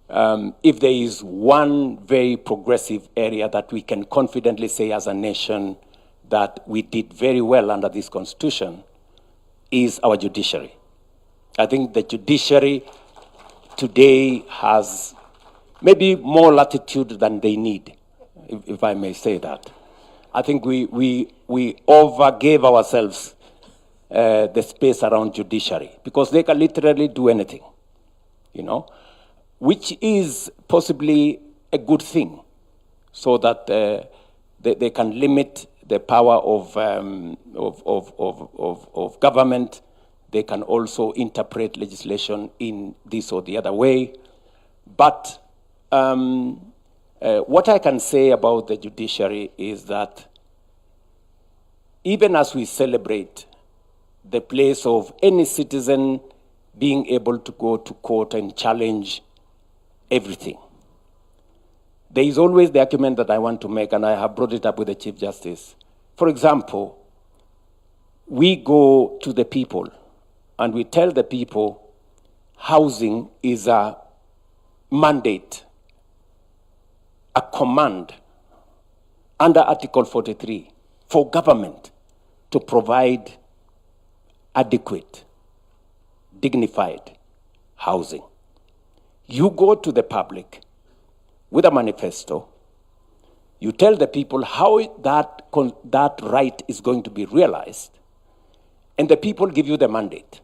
if there is one very progressive area that we can confidently say as a nation that we did very well under this constitution, is our judiciary. I think the judiciary today has maybe more latitude than they need, if I may say that. I think we overgave ourselves the space around judiciary, because they can literally do anything, which is possibly a good thing, so that they can limit the power of government. They can also interpret legislation in this or the other way. But what I can say about the judiciary is that even as we celebrate the place of any citizen being able to go to court and challenge everything, there is always the argument that I want to make, and I have brought it up with the Chief Justice. For example, we go to the people and we tell the people housing is a mandate, a command under Article 43 for government to provide adequate, dignified housing. You go to the public with a manifesto, you tell the people how that right is going to be realized, and the people give you the mandate.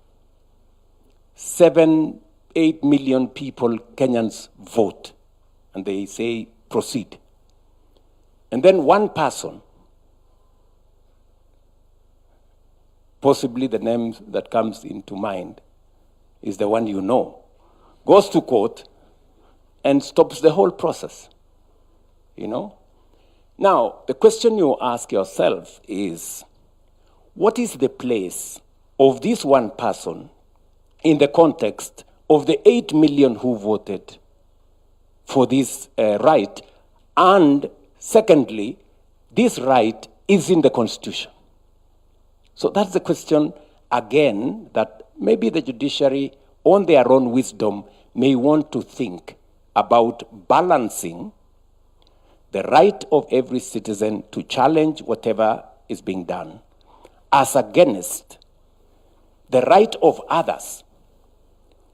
7-8 million people, Kenyans, vote, and they say, proceed. And then one person, possibly the name that comes into mind is the one you know, goes to court and stops the whole process, Now, the question you ask yourself is, what is the place of this one person in the context of the 8 million who voted for this right? And secondly, this right is in the Constitution. So that's the question, again, that maybe the judiciary, on their own wisdom, may want to think about balancing the right of every citizen to challenge whatever is being done as against the right of others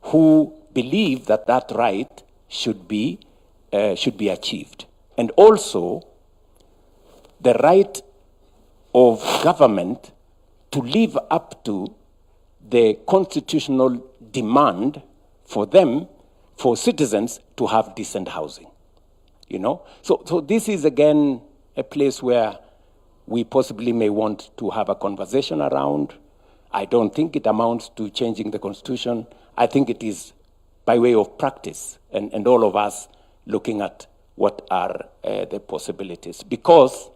who believe that that right should be achieved. And also the right of government to live up to the constitutional demand for them, for citizens, to have decent housing. So this is, again, a place where we possibly may want to have a conversation around. I don't think it amounts to changing the Constitution. I think it is by way of practice and all of us looking at what are the possibilities. Because,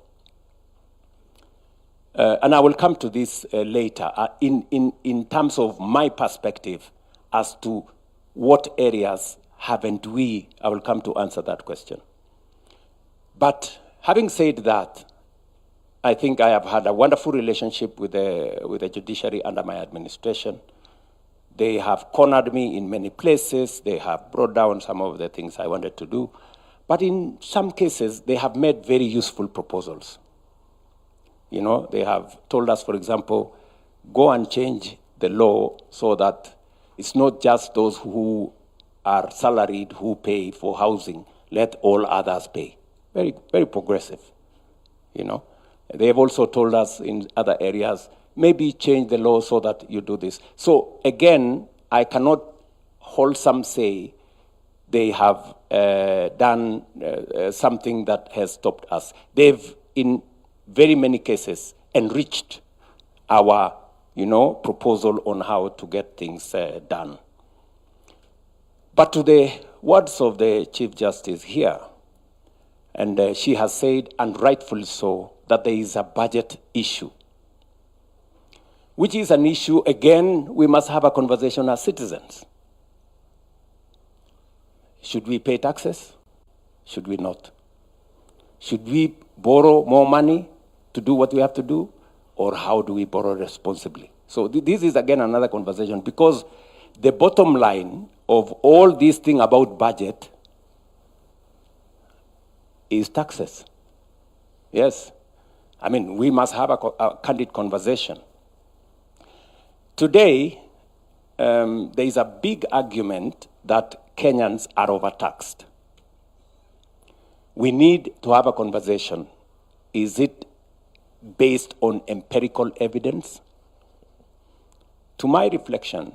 and I will come to this later, in terms of my perspective as to what areas haven't we, I will come to answer that question. But having said that, I think I have had a wonderful relationship with the judiciary under my administration. They have cornered me in many places. They have brought down some of the things I wanted to do. But in some cases, they have made very useful proposals. They have told us, for example, go and change the law so that it's not just those who are salaried who pay for housing, let all others pay. Very, very progressive, They have also told us in other areas, maybe change the law so that you do this. So again, I cannot wholesome say they have done something that has stopped us. They've, in very many cases, enriched our, proposal on how to get things done. But to the words of the Chief Justice here, And she has said, and rightfully so, that there is a budget issue, which is an issue, again, we must have a conversation as citizens. Should we pay taxes? Should we not? Should we borrow more money to do what we have to do? Or how do we borrow responsibly? So this is, again, another conversation, because the bottom line of all these things about budget is taxes. Yes. I mean, we must have a candid conversation. Today, there is a big argument that Kenyans are overtaxed. We need to have a conversation. Is it based on empirical evidence? To my reflection,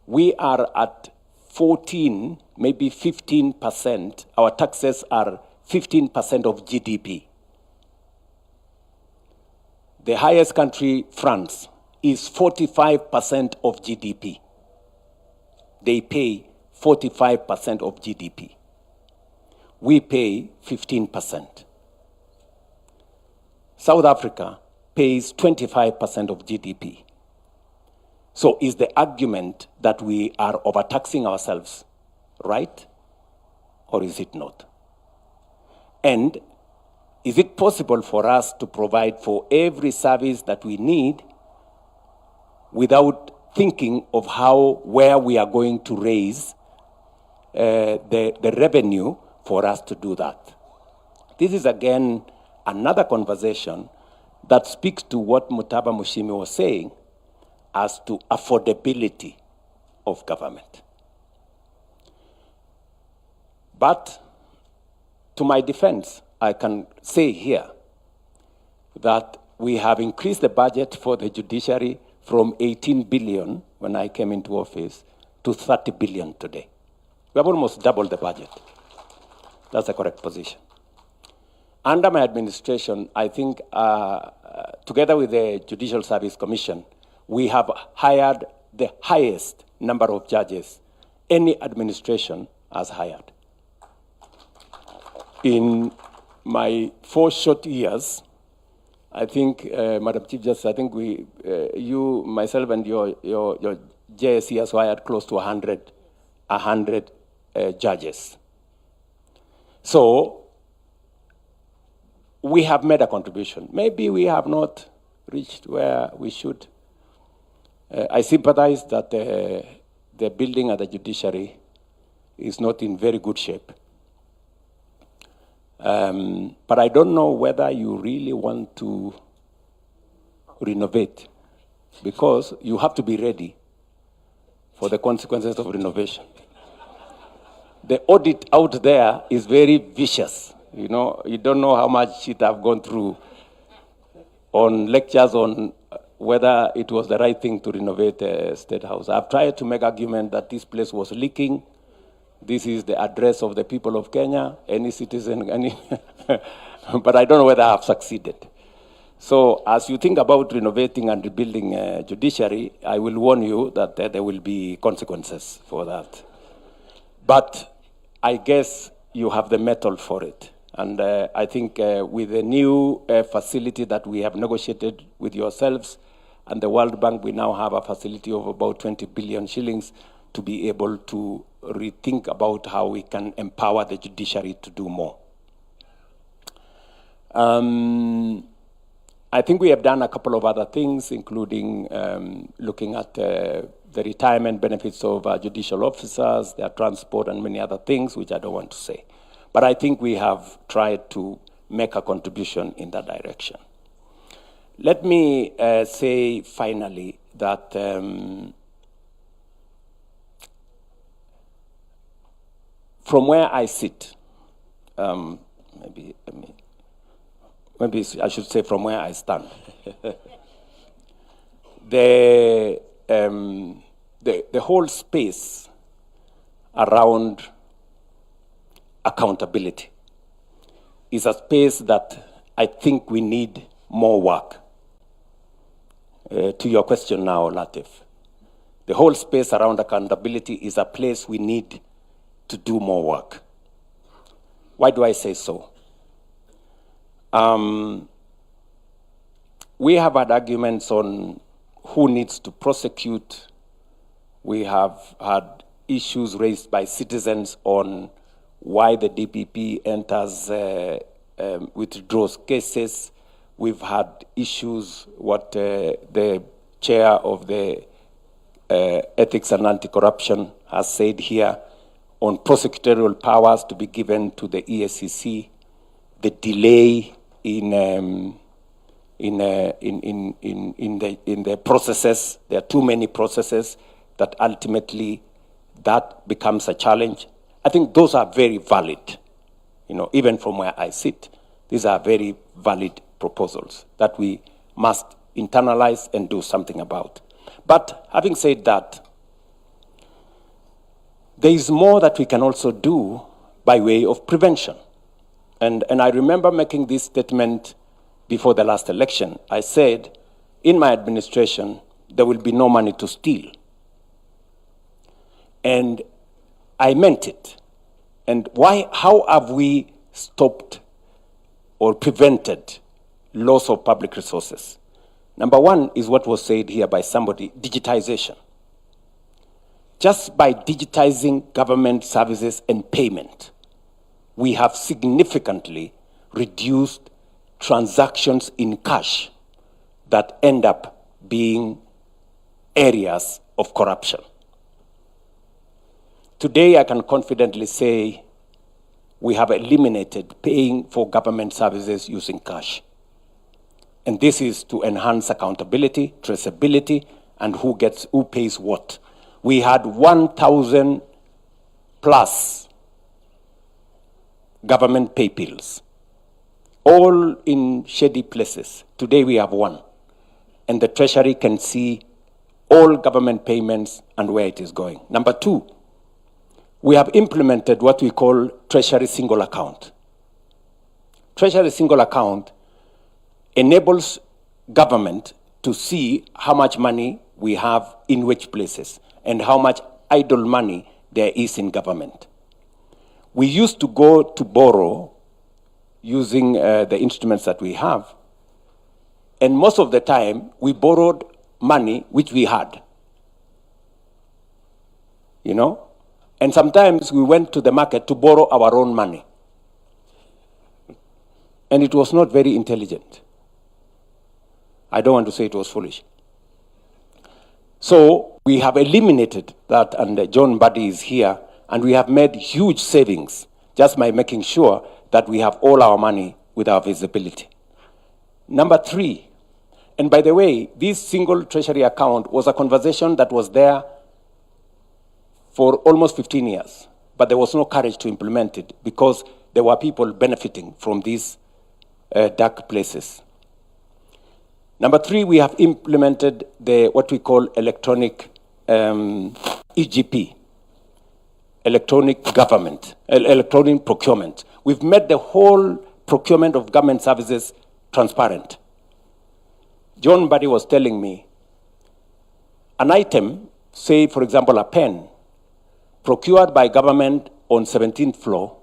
we are at 14, maybe 15%, our taxes are 15% of GDP. The highest country, France, is 45% of GDP. They pay 45% of GDP. We pay 15%. South Africa pays 25% of GDP. So is the argument that we are overtaxing ourselves right, or is it not? And is it possible for us to provide for every service that we need without thinking of where we are going to raise the revenue for us to do that? This is, again, another conversation that speaks to what Mutaba Mushimi was saying as to affordability of government. But to my defense, I can say here that we have increased the budget for the judiciary from 18 billion when I came into office to 30 billion today. We have almost doubled the budget. That's the correct position. Under my administration, I think, together with the Judicial Service Commission, we have hired the highest number of judges any administration has hired. In my 4 short years, I think, Madam Chief Justice, I think you, myself, and your JSC has hired close to 100 judges. So we have made a contribution. Maybe we have not reached where we should. I sympathize that the building at the judiciary is not in very good shape. But I don't know whether you really want to renovate, because you have to be ready for the consequences of renovation. The audit out there is very vicious. You know, you don't know how much shit I've gone through on lectures on whether it was the right thing to renovate the State House. I've tried to make argument that this place was leaking. This is the address of the people of Kenya, any citizen, but I don't know whether I've succeeded. So as you think about renovating and rebuilding judiciary, I will warn you that there will be consequences for that. But I guess you have the mettle for it. And I think with the new facility that we have negotiated with yourselves and the World Bank, we now have a facility of about 20 billion shillings to be able to rethink about how we can empower the judiciary to do more. I think we have done a couple of other things, including looking at the retirement benefits of judicial officers, their transport, and many other things, which I don't want to say. But I think we have tried to make a contribution in that direction. Let me say finally that from where I sit, maybe I should say from where I stand, the whole space around accountability is a space that I think we need more work. To your question now, Latif, the whole space around accountability is a place we need to do more work. Why do I say so? We have had arguments on who needs to prosecute. We have had issues raised by citizens on why the DPP enters, withdraws cases. We've had issues, what the chair of the Ethics and Anti-Corruption has said here, on prosecutorial powers to be given to the EACC, the delay in the processes. There are too many processes that ultimately that becomes a challenge. I think those are very valid. Even from where I sit, these are very valid proposals that we must internalize and do something about. But having said that, there is more that we can also do by way of prevention. And I remember making this statement before the last election. I said, in my administration, there will be no money to steal. And I meant it. And how have we stopped or prevented loss of public resources? Number one is what was said here by somebody, digitization. Just by digitizing government services and payment, we have significantly reduced transactions in cash that end up being areas of corruption. Today, I can confidently say we have eliminated paying for government services using cash. And this is to enhance accountability, traceability, and who pays what. We had 1,000 plus government pay bills, all in shady places. Today we have one. And the Treasury can see all government payments and where it is going. Number two, we have implemented what we call Treasury Single Account. Treasury Single Account enables government to see how much money we have in which places and how much idle money there is in government. We used to go to borrow using the instruments that we have, and most of the time we borrowed money which we had. And sometimes we went to the market to borrow our own money. And it was not very intelligent. I don't want to say it was foolish. So we have eliminated that, and John Buddy is here, and we have made huge savings just by making sure that we have all our money with our visibility. Number three, and by the way, this single treasury account was a conversation that was there for almost 15 years, but there was no courage to implement it because there were people benefiting from these dark places. Number three, we have implemented what we call electronic EGP, electronic government, electronic procurement. We've made the whole procurement of government services transparent. John Buddy was telling me, an item, say for example a pen, procured by government on 17th floor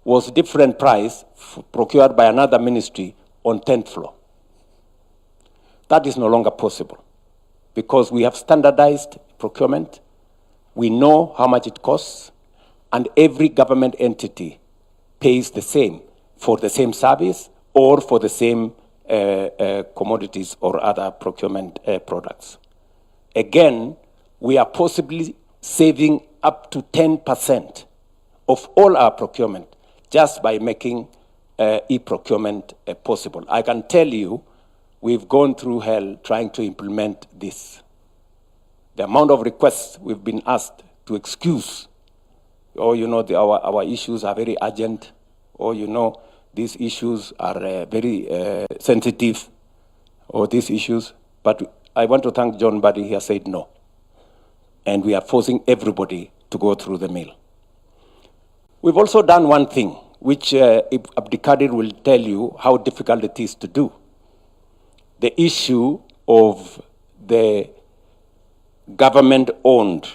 was different price procured by another ministry on 10th floor. That is no longer possible because we have standardized procurement. We know how much it costs, and every government entity pays the same for the same service or for the same commodities or other procurement products. Again, we are possibly saving up to 10% of all our procurement just by making e-procurement possible. I can tell you, we've gone through hell trying to implement this. The amount of requests we've been asked to excuse, our issues are very urgent, or these issues are very sensitive, or these issues. But I want to thank John Buddy. He has said no. And we are forcing everybody to go through the mill. We've also done one thing, which Abdikadir will tell you how difficult it is to do. The issue of the government-owned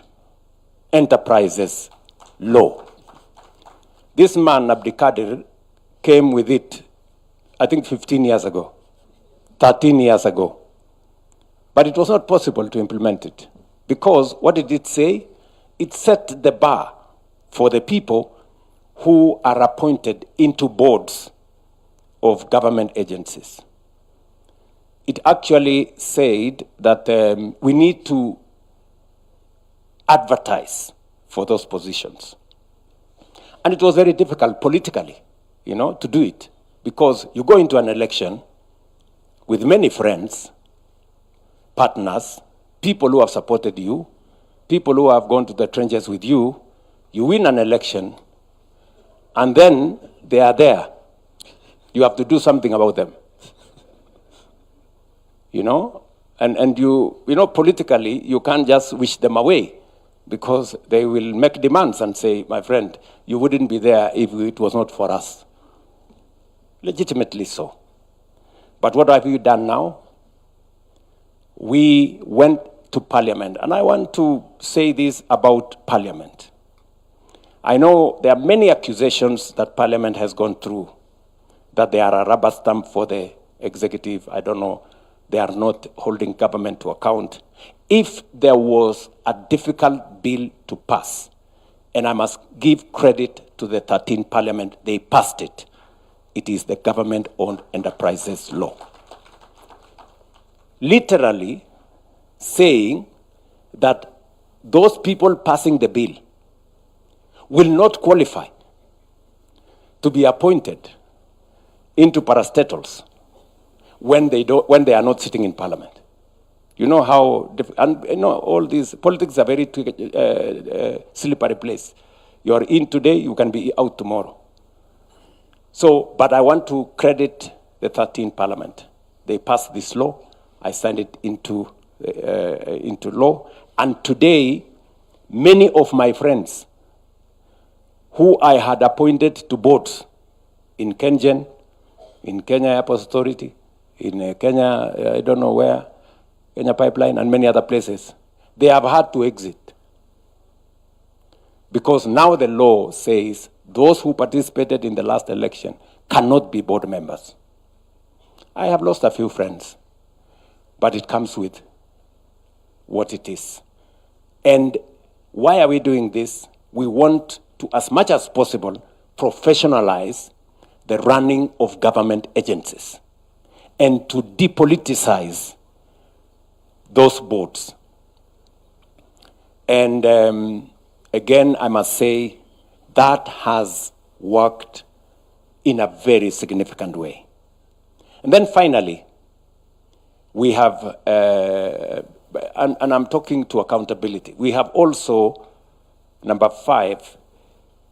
enterprises law. This man, Abdikadir, came with it, I think 15 years ago, 13 years ago. But it was not possible to implement it. Because what did it say? It set the bar for the people who are appointed into boards of government agencies. It actually said that we need to advertise for those positions. And it was very difficult politically, to do it, because you go into an election with many friends, partners, people who have supported you, people who have gone to the trenches with you. You win an election, and then they are there. You have to do something about them. And politically, you can't just wish them away, because they will make demands and say, my friend, you wouldn't be there if it was not for us. Legitimately so. But what have you done now? We went to Parliament, and I want to say this about Parliament. I know there are many accusations that Parliament has gone through, that they are a rubber stamp for the executive. I don't know. They are not holding government to account. If there was a difficult bill to pass, and I must give credit to the 13th Parliament, they passed it. It is the Government-Owned Enterprises Law. Literally saying that those people passing the bill will not qualify to be appointed into parastatals when they are not sitting in Parliament. You know how, all these politics are very slippery place. You are in today, you can be out tomorrow. So, but I want to credit the 13th Parliament. They passed this law. I signed it into law. And today, many of my friends who I had appointed to boards in KenGen, in Kenya Airports Authority, in Kenya, I don't know where, Kenya Pipeline, and many other places, they have had to exit. Because now the law says those who participated in the last election cannot be board members. I have lost a few friends, but it comes with what it is. And why are we doing this? We want to, as much as possible, professionalize the running of government agencies and to depoliticize those boards. And again, I must say that has worked in a very significant way. And then finally, we have, and I'm talking to accountability, we have also, number 5,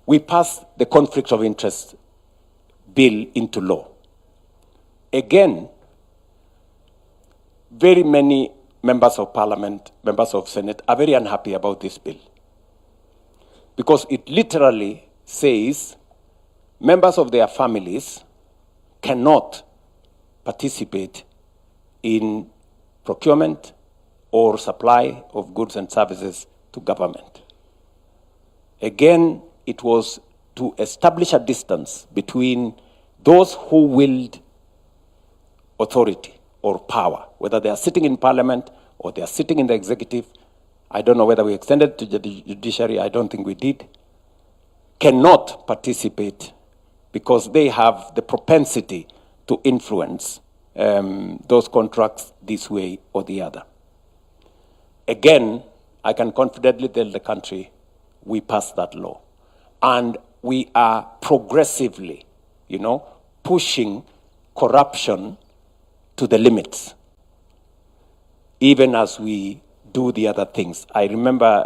we passed the conflict of interest bill into law. Again, very many members of parliament, members of Senate are very unhappy about this bill, because it literally says members of their families cannot participate in procurement or supply of goods and services to government. Again, it was to establish a distance between those who wield authority or power, whether they are sitting in parliament or they are sitting in the executive. I don't know whether we extended to the judiciary, I don't think we did, cannot participate because they have the propensity to influence those contracts this way or the other. Again, I can confidently tell the country we passed that law. And we are progressively, pushing corruption to the limits, even as we do the other things. You remember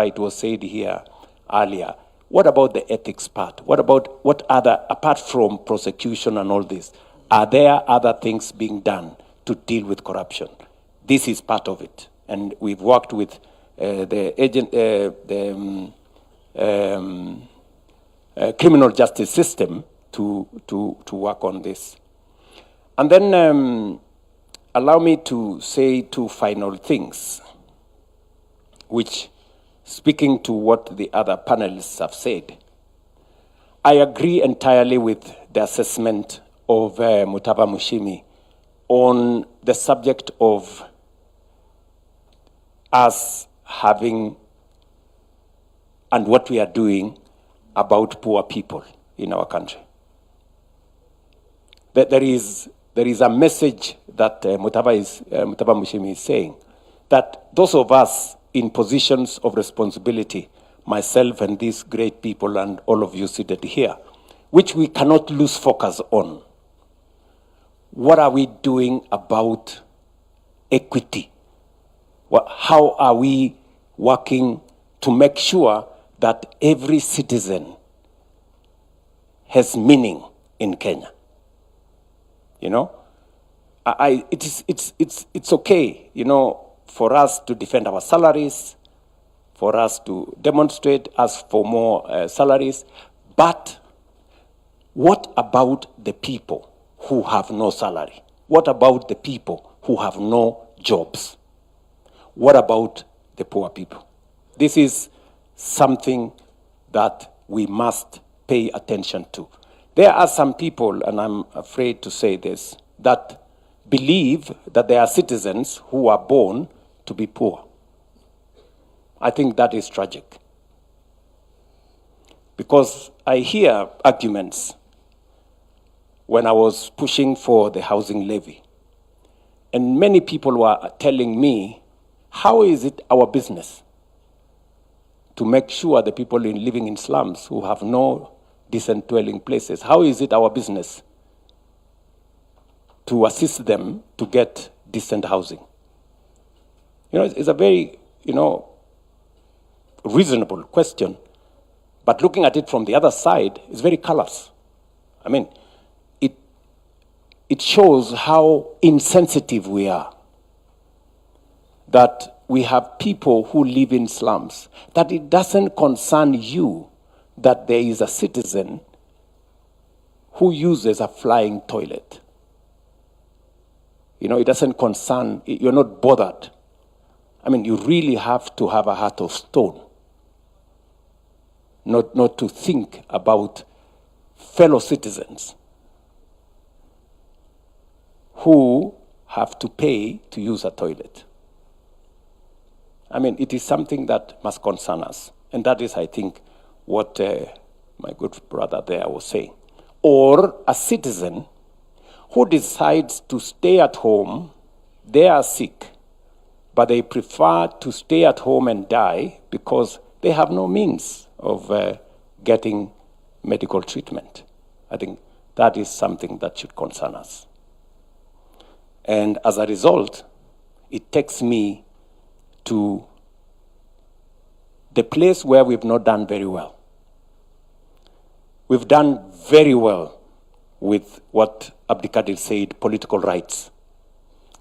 it was said here earlier, what about the ethics part? What about apart from prosecution and all this, are there other things being done to deal with corruption? This is part of it. And we've worked with the criminal justice system to work on this. And then allow me to say 2 final things, which, speaking to what the other panelists have said, I agree entirely with the assessment of Mutava Mushimi on the subject of us having and what we are doing about poor people in our country. There is a message that Mutava Mushimi is saying, that those of us in positions of responsibility, myself and these great people and all of you seated here, which we cannot lose focus on. What are we doing about equity? How are we working to make sure that every citizen has meaning in Kenya? You know, it's okay, you know, for us to defend our salaries, for us to demonstrate, ask for more salaries, but what about the people who have no salary? What about the people who have no jobs? What about the poor people? This is something that we must pay attention to. There are some people, and I'm afraid to say this, that believe that there are citizens who are born to be poor. I think that is tragic. Because I hear arguments when I was pushing for the housing levy. And many people were telling me, how is it our business to make sure the people living in slums who have no decent dwelling places, how is it our business to assist them to get decent housing? You know, it's a very, you know, reasonable question, but looking at it from the other side is very callous. I mean, it shows how insensitive we are, that we have people who live in slums, that it doesn't concern you that there is a citizen who uses a flying toilet. You know, it doesn't concern, you're not bothered. I mean, you really have to have a heart of stone, not to think about fellow citizens who have to pay to use a toilet. I mean, it is something that must concern us. And that is, I think, what my good brother there was saying. Or a citizen who decides to stay at home, they are sick, but they prefer to stay at home and die because they have no means of getting medical treatment. I think that is something that should concern us. And as a result, it takes me to the place where we've not done very well. We've done very well with what Abdikadir said, political rights.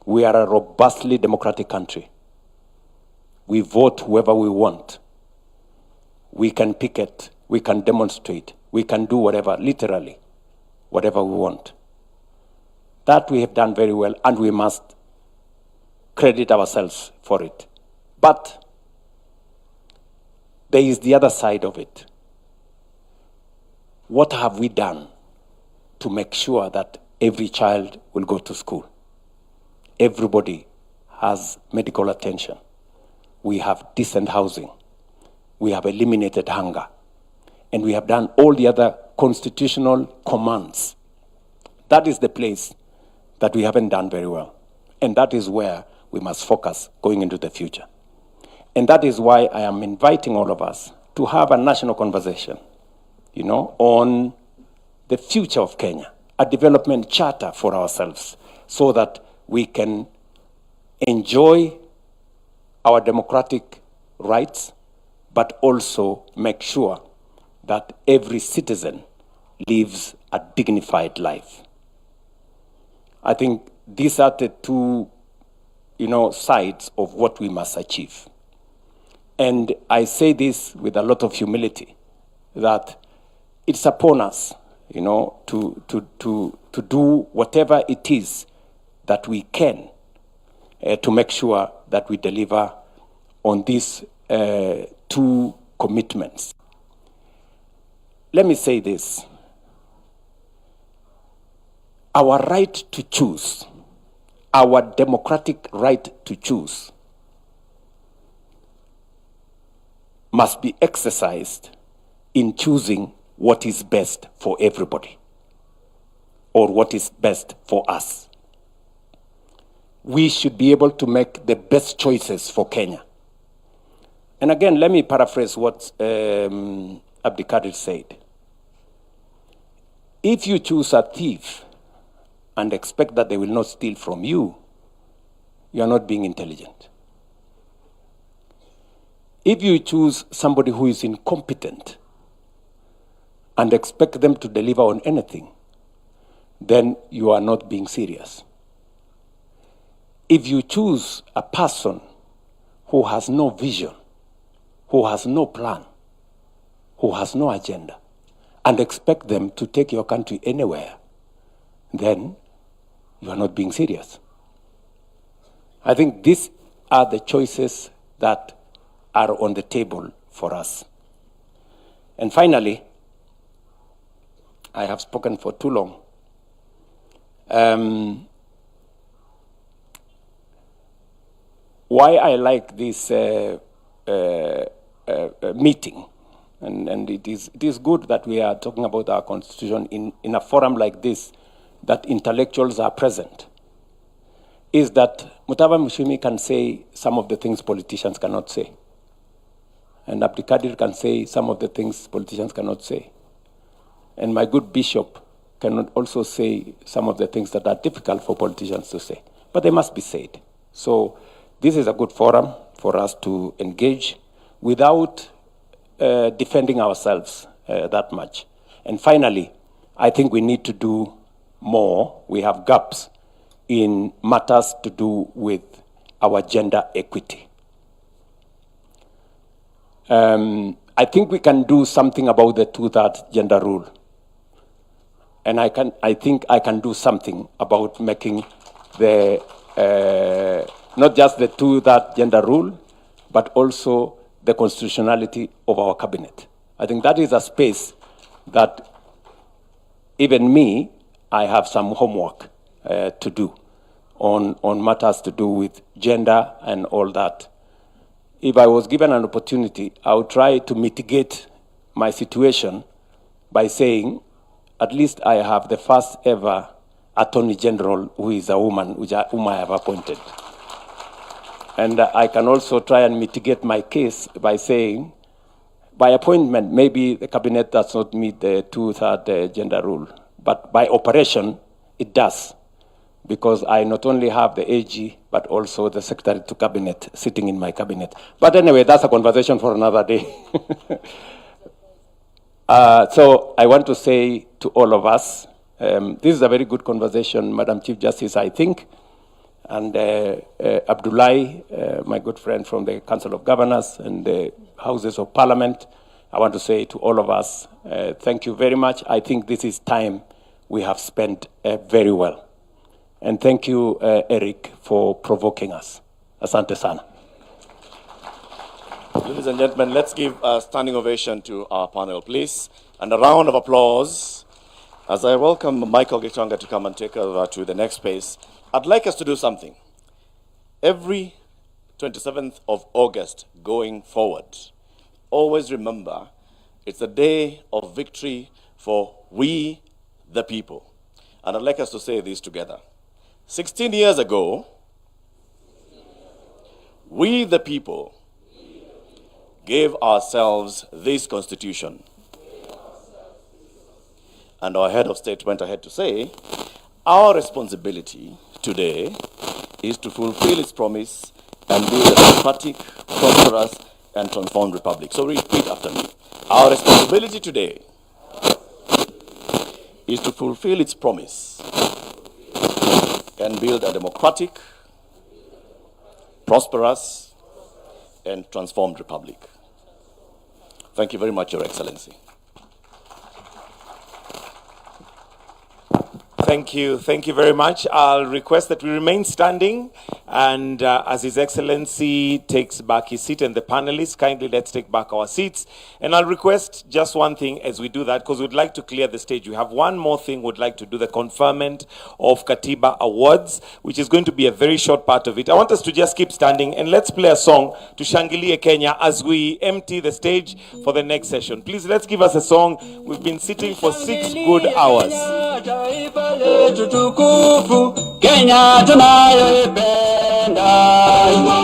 We are a robustly democratic country. We vote whoever we want. We can picket, we can demonstrate, we can do whatever, literally, whatever we want. That we have done very well, and we must credit ourselves for it. But there is the other side of it. What have we done to make sure that every child will go to school? Everybody has medical attention. We have decent housing. We have eliminated hunger. And we have done all the other constitutional commands. That is the place that we haven't done very well. And that is where we must focus going into the future. And that is why I am inviting all of us to have a national conversation, you know, on the future of Kenya, a development charter for ourselves, so that we can enjoy our democratic rights, but also make sure that every citizen lives a dignified life. I think these are the two, you know, sides of what we must achieve. And I say this with a lot of humility, that it's upon us, you know, to do whatever it is that we can to make sure that we deliver on these two commitments. let me say this. Our right to choose, our democratic right to choose, must be exercised in choosing what is best for everybody, or what is best for us. We should be able to make the best choices for Kenya. And again, let me paraphrase what Abdikadir said. If you choose a thief and expect that they will not steal from you, you are not being intelligent. If you choose somebody who is incompetent and expect them to deliver on anything, then you are not being serious. If you choose a person who has no vision, who has no plan, who has no agenda, and expect them to take your country anywhere, then you are not being serious. I think these are the choices that are on the table for us. And finally, I have spoken for too long. Why I like this meeting, and it is good that we are talking about our constitution in a forum like this, that intellectuals are present, is that Mutava Mushimi can say some of the things politicians cannot say. And Abdikadir can say some of the things politicians cannot say. And my good bishop can also say some of the things that are difficult for politicians to say. But they must be said. So this is a good forum for us to engage without defending ourselves that much. And finally, I think we need to do more. We have gaps in matters to do with our gender equity. I think we can do something about the 2/3 gender rule. And I think I can do something about making the, not just the 2/3 gender rule, but also the constitutionality of our cabinet. I think that is a space that even me, I have some homework to do on matters to do with gender and all that. If I was given an opportunity, I would try to mitigate my situation by saying, at least I have the first ever Attorney General who is a woman, whom I have appointed. And I can also try and mitigate my case by saying, by appointment, maybe the cabinet does not meet the 2/3 gender rule, but by operation, it does. Because I not only have the AG, but also the Secretary to Cabinet sitting in my cabinet. But anyway, that's a conversation for another day. So I want to say to all of us, this is a very good conversation, Madam Chief Justice, I think. And Abdullahi, my good friend from the Council of Governors and the Houses of Parliament, I want to say to all of us, thank you very much. I think this is time we have spent very well. And thank you, Eric, for provoking us. Asante sana. Ladies and gentlemen, let's give a standing ovation to our panel, please. And a round of applause as I welcome Michael Gitonga to come and take over to the next space. I'd like us to do something. Every 27th of August going forward, always remember it's a day of victory for we, the people. And I'd like us to say this together. 16 years ago, we, the people, gave ourselves this constitution. And our head of state went ahead to say, our responsibility today is to fulfill its promise and build a democratic, prosperous, and transformed republic. So repeat after me. Our responsibility today is to fulfill its promise and build a democratic, prosperous, and transformed republic. Thank you very much, Your Excellency. Thank you very much. I'll request that we remain standing, and as His Excellency takes back his seat and the panelists, kindly let's take back our seats. And I'll request just one thing as we do that, because we'd like to clear the stage. We have one more thing we'd like to do, the conferment of Katiba Awards, which is going to be a very short part of it. I want us to just keep standing, and let's play a song to Shangilie Kenya as we empty the stage for the next session. Please, let's give us a song. We've been sitting for 6 good hours. Taifa letu tukufu, Kenya tunayoipenda, Kenya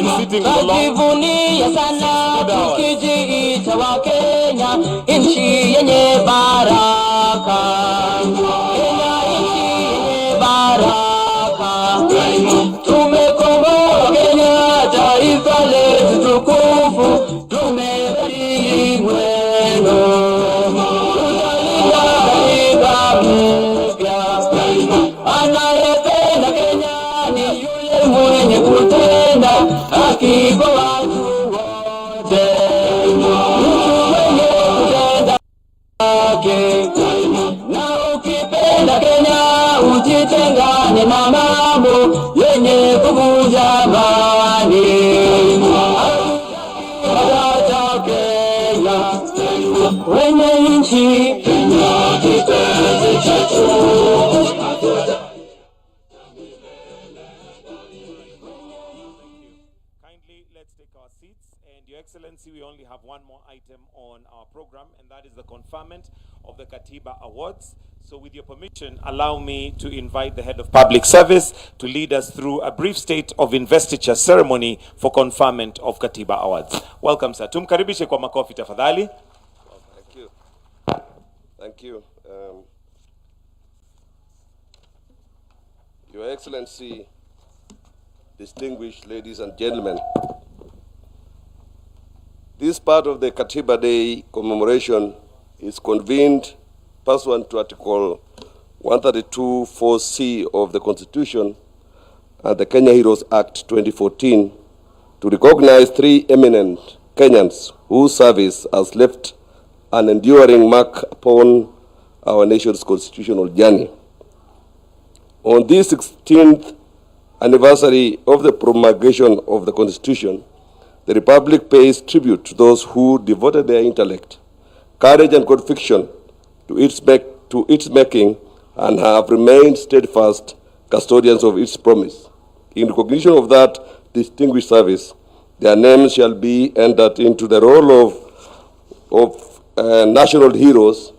nchi tunayoipenda, tunajivunia sana tukijiita wa Kenya, nchi yenye baraka, Kenya nchi yenye baraka, tumekomboa Kenya, taifa letu tukufu, tumebariki mwendo. Anayependa Kenya ni yule mwenye kutenda haki kwa watu wote, mtu mwenye kutenda haki. Na ukipenda Kenya ujitengane na mambo yenye kuvunja amani. Wenye nchi Kenya kipenzi chetu. Kindly, let's take our seats. And Your Excellency, we only have one more item on our program, and that is the conferment of the Katiba Awards. So with your permission, allow me to invite the Head of Public Service to lead us through a brief state of investiture ceremony for conferment of Katiba Awards. Welcome, sir. Tumkaribishe kwa makofi tafadhali. Thank you. Thank you. Your Excellency, distinguished ladies and gentlemen, this part of the Katiba Day commemoration is convened pursuant to Article 132(4)(c) of the Constitution and the Kenya Heroes Act 2014 to recognize 3 eminent Kenyans whose service has left an enduring mark upon our nation's constitutional journey. On this 16th anniversary of the promulgation of the Constitution, the Republic pays tribute to those who devoted their intellect, courage, and conviction to its making and have remained steadfast custodians of its promise. In recognition of that distinguished service, their names shall be entered into the roll of national heroes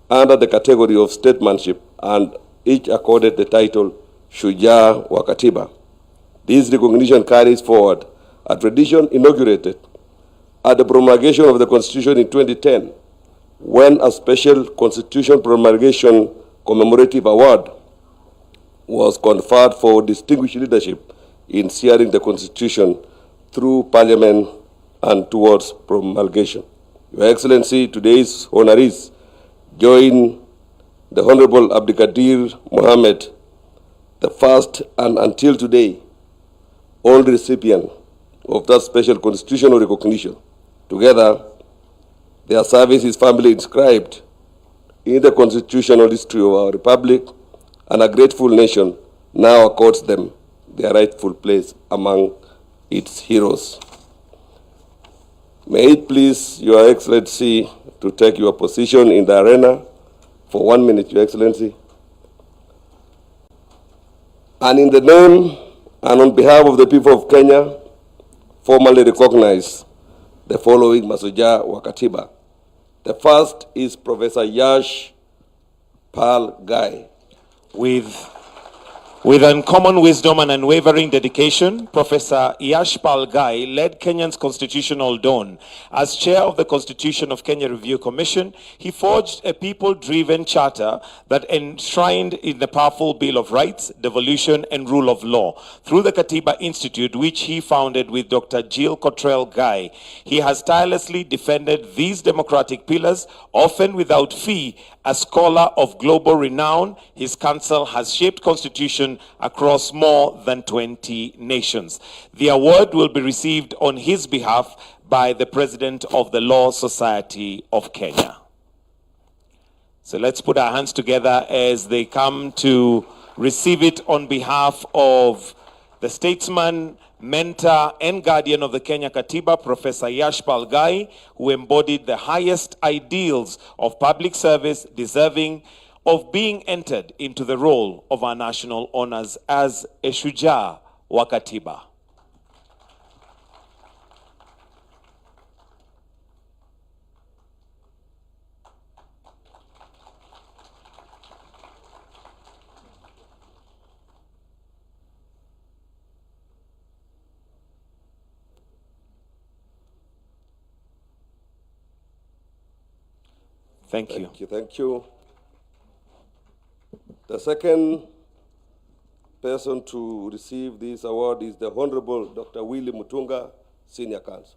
under the category of statesmanship, and each accorded the title Shujaa wa Katiba. This recognition carries forward a tradition inaugurated at the promulgation of the Constitution in 2010, when a special Constitution promulgation commemorative award was conferred for distinguished leadership in steering the Constitution through Parliament and towards promulgation. Your Excellency, today's honorees join the Honorable Abdikadir Mohammed, the first and until today only recipient of that special constitutional recognition. Together, their service is firmly inscribed in the constitutional history of our republic, and a grateful nation now accords them their rightful place among its heroes. May it please Your Excellency to take your position in the arena for 1 minute, Your Excellency. And in the name and on behalf of the people of Kenya, formally recognize the following Mashujaa wa Katiba. The first is Professor Yash Pal Gai. With uncommon wisdom and unwavering dedication, Professor Yashpal Gai led Kenya's constitutional dawn. As chair of the Constitution of Kenya Review Commission, he forged a people-driven charter that enshrined in the powerful Bill of Rights, devolution, and rule of law. Through the Katiba Institute, which he founded with Dr. Jill Cottrell Gai, he has tirelessly defended these democratic pillars, often without fee. A scholar of global renown, his counsel has shaped constitution across more than 20 nations. The award will be received on his behalf by the President of the Law Society of Kenya. So let's put our hands together as they come to receive it on behalf of the statesman, mentor, and guardian of the Kenya Katiba, Professor Yashpal Gai, who embodied the highest ideals of public service, deserving of being entered into the role of our national honors as a Shujaa wa Katiba. Thank you. Thank you. The second person to receive this award is the Honorable Dr. Willie Mutunga, Senior Counsel.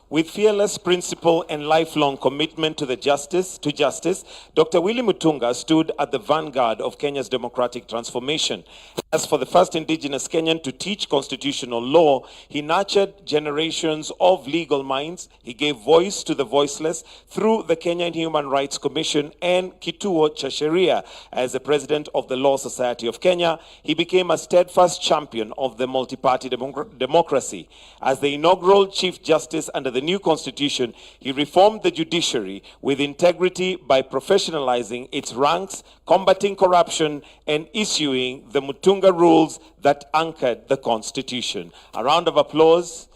With fearless principle and lifelong commitment to justice, Dr. Willie Mutunga stood at the vanguard of Kenya's democratic transformation. As for the first indigenous Kenyan to teach constitutional law, he nurtured generations of legal minds. He gave voice to the voiceless through the Kenyan Human Rights Commission and Kituo cha Sheria. As the president of the Law Society of Kenya, he became a steadfast champion of the multi-party democracy. As the inaugural Chief Justice under the new constitution, he reformed the judiciary with integrity by professionalizing its ranks, combating corruption, and issuing the Mutunga rules that anchored the constitution. A round of applause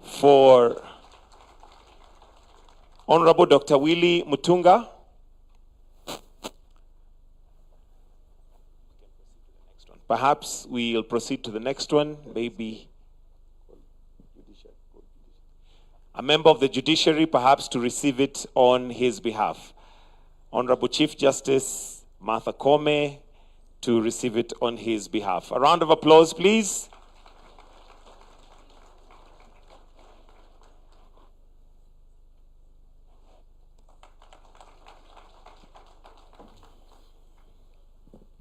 for Honorable Dr. Willie Mutunga. Perhaps we'll proceed to the next one, maybe a member of the judiciary, perhaps to receive it on his behalf. Honorable Chief Justice Martha Koome to receive it on his behalf. A round of applause, please.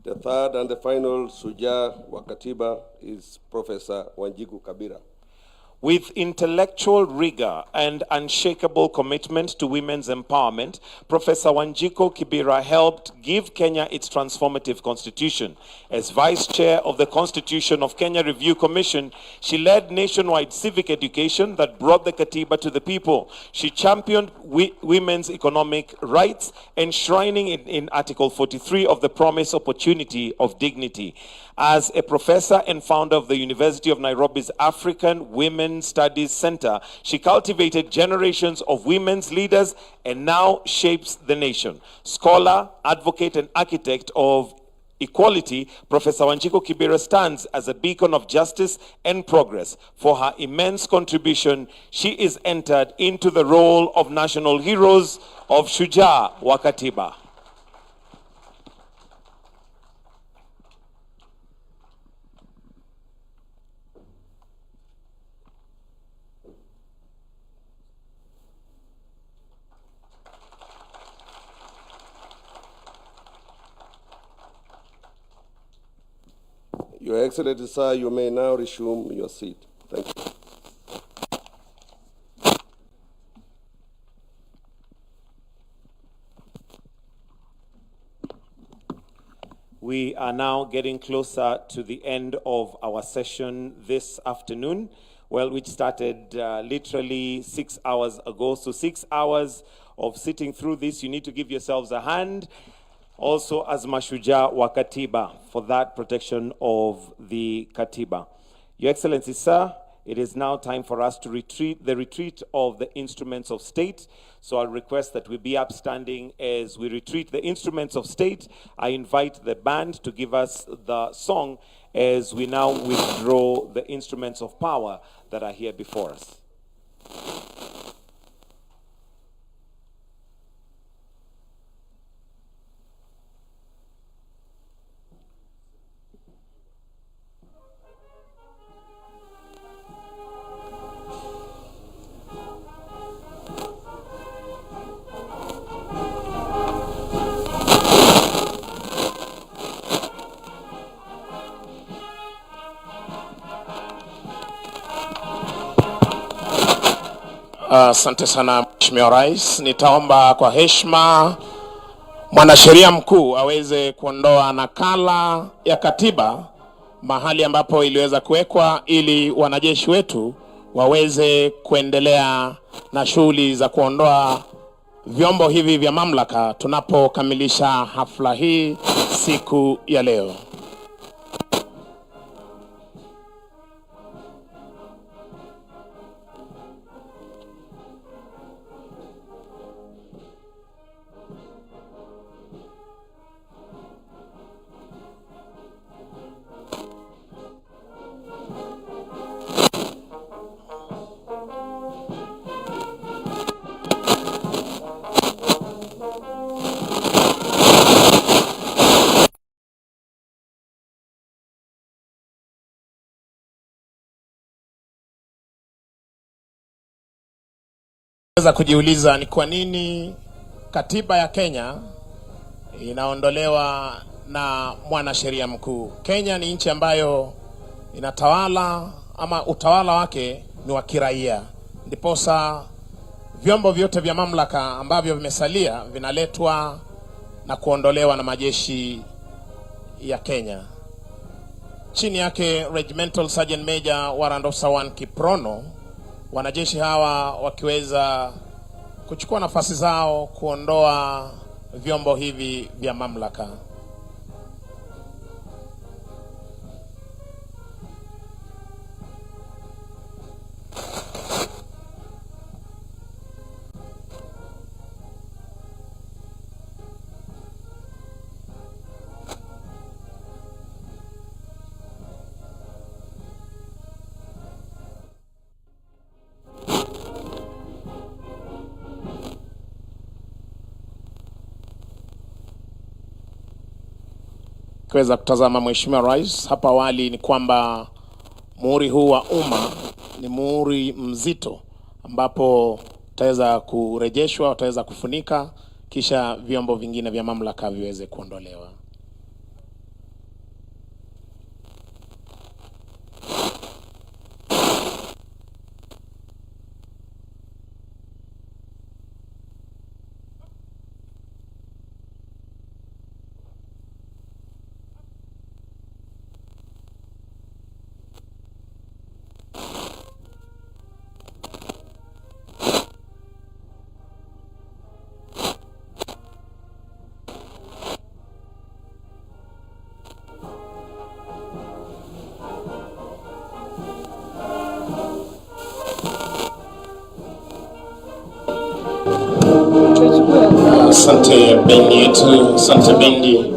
The third and the final Shujaa wa Katiba is Professor Wanjiku Kabira. With intellectual rigor and unshakable commitment to women's empowerment, Professor Wanjiku Kibira helped give Kenya its transformative constitution. As vice chair of the Constitution of Kenya Review Commission, she led nationwide civic education that brought the Katiba to the people. She championed women's economic rights, enshrining it in Article 43 of the Promise Opportunity of Dignity. As a professor and founder of the University of Nairobi's African Women Studies Center, she cultivated generations of women's leaders and now shapes the nation. Scholar, advocate, and architect of equality, Professor Wanjiku Kibira stands as a beacon of justice and progress. For her immense contribution, she is entered into the role of national heroes of Shujaa wa Katiba. Your Excellency, sir, you may now resume your seat. Thank you. We are now getting closer to the end of our session this afternoon, well, which started literally 6 hours ago. So 6 hours of sitting through this, you need to give yourselves a hand. Also as Mashujaa wa Katiba for that protection of the Katiba. Your Excellency, sir, it is now time for us to retreat of the instruments of state. So I'll request that we be upstanding as we retreat the instruments of state. I invite the band to give us the song as we now withdraw the instruments of power that are here before us. Asante sana Mheshimiwa Rais. Nitaomba kwa heshima mwanasheria mkuu aweze kuondoa nakala ya katiba mahali ambapo iliweza kuwekwa ili wanajeshi wetu waweze kuendelea na shughuli za kuondoa vyombo hivi vya mamlaka tunapokamilisha hafla hii siku ya leo. Weza kujiuliza ni kwa nini katiba ya Kenya inaondolewa na mwanasheria mkuu. Kenya ni nchi ambayo inatawala ama utawala wake ni wa kiraia. Ndiposa vyombo vyote vya mamlaka ambavyo vimesalia vinaletwa na kuondolewa na majeshi ya Kenya. Chini yake Regimental Sergeant Major Warrant Officer 1 Kiprono, wanajeshi hawa wakiweza kuchukua nafasi zao kuondoa vyombo hivi vya mamlaka. Kuweza kutazama Mheshimiwa Rais, hapa awali ni kwamba muhuri huu wa umma ni muhuri mzito ambapo utaweza kurejeshwa, utaweza kufunika kisha vyombo vingine vya mamlaka viweze kuondolewa. Asante bendi yetu, asante bendi.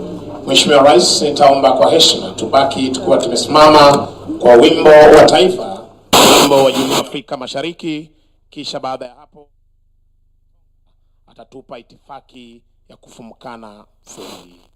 Mheshimiwa Rais, nitaomba kwa heshima tubaki tukiwa tumesimama kwa wimbo wa taifa, wimbo wa Jumuiya ya Afrika Mashariki, kisha baada ya hapo atatupa itifaki ya kufumukana sehemu hii.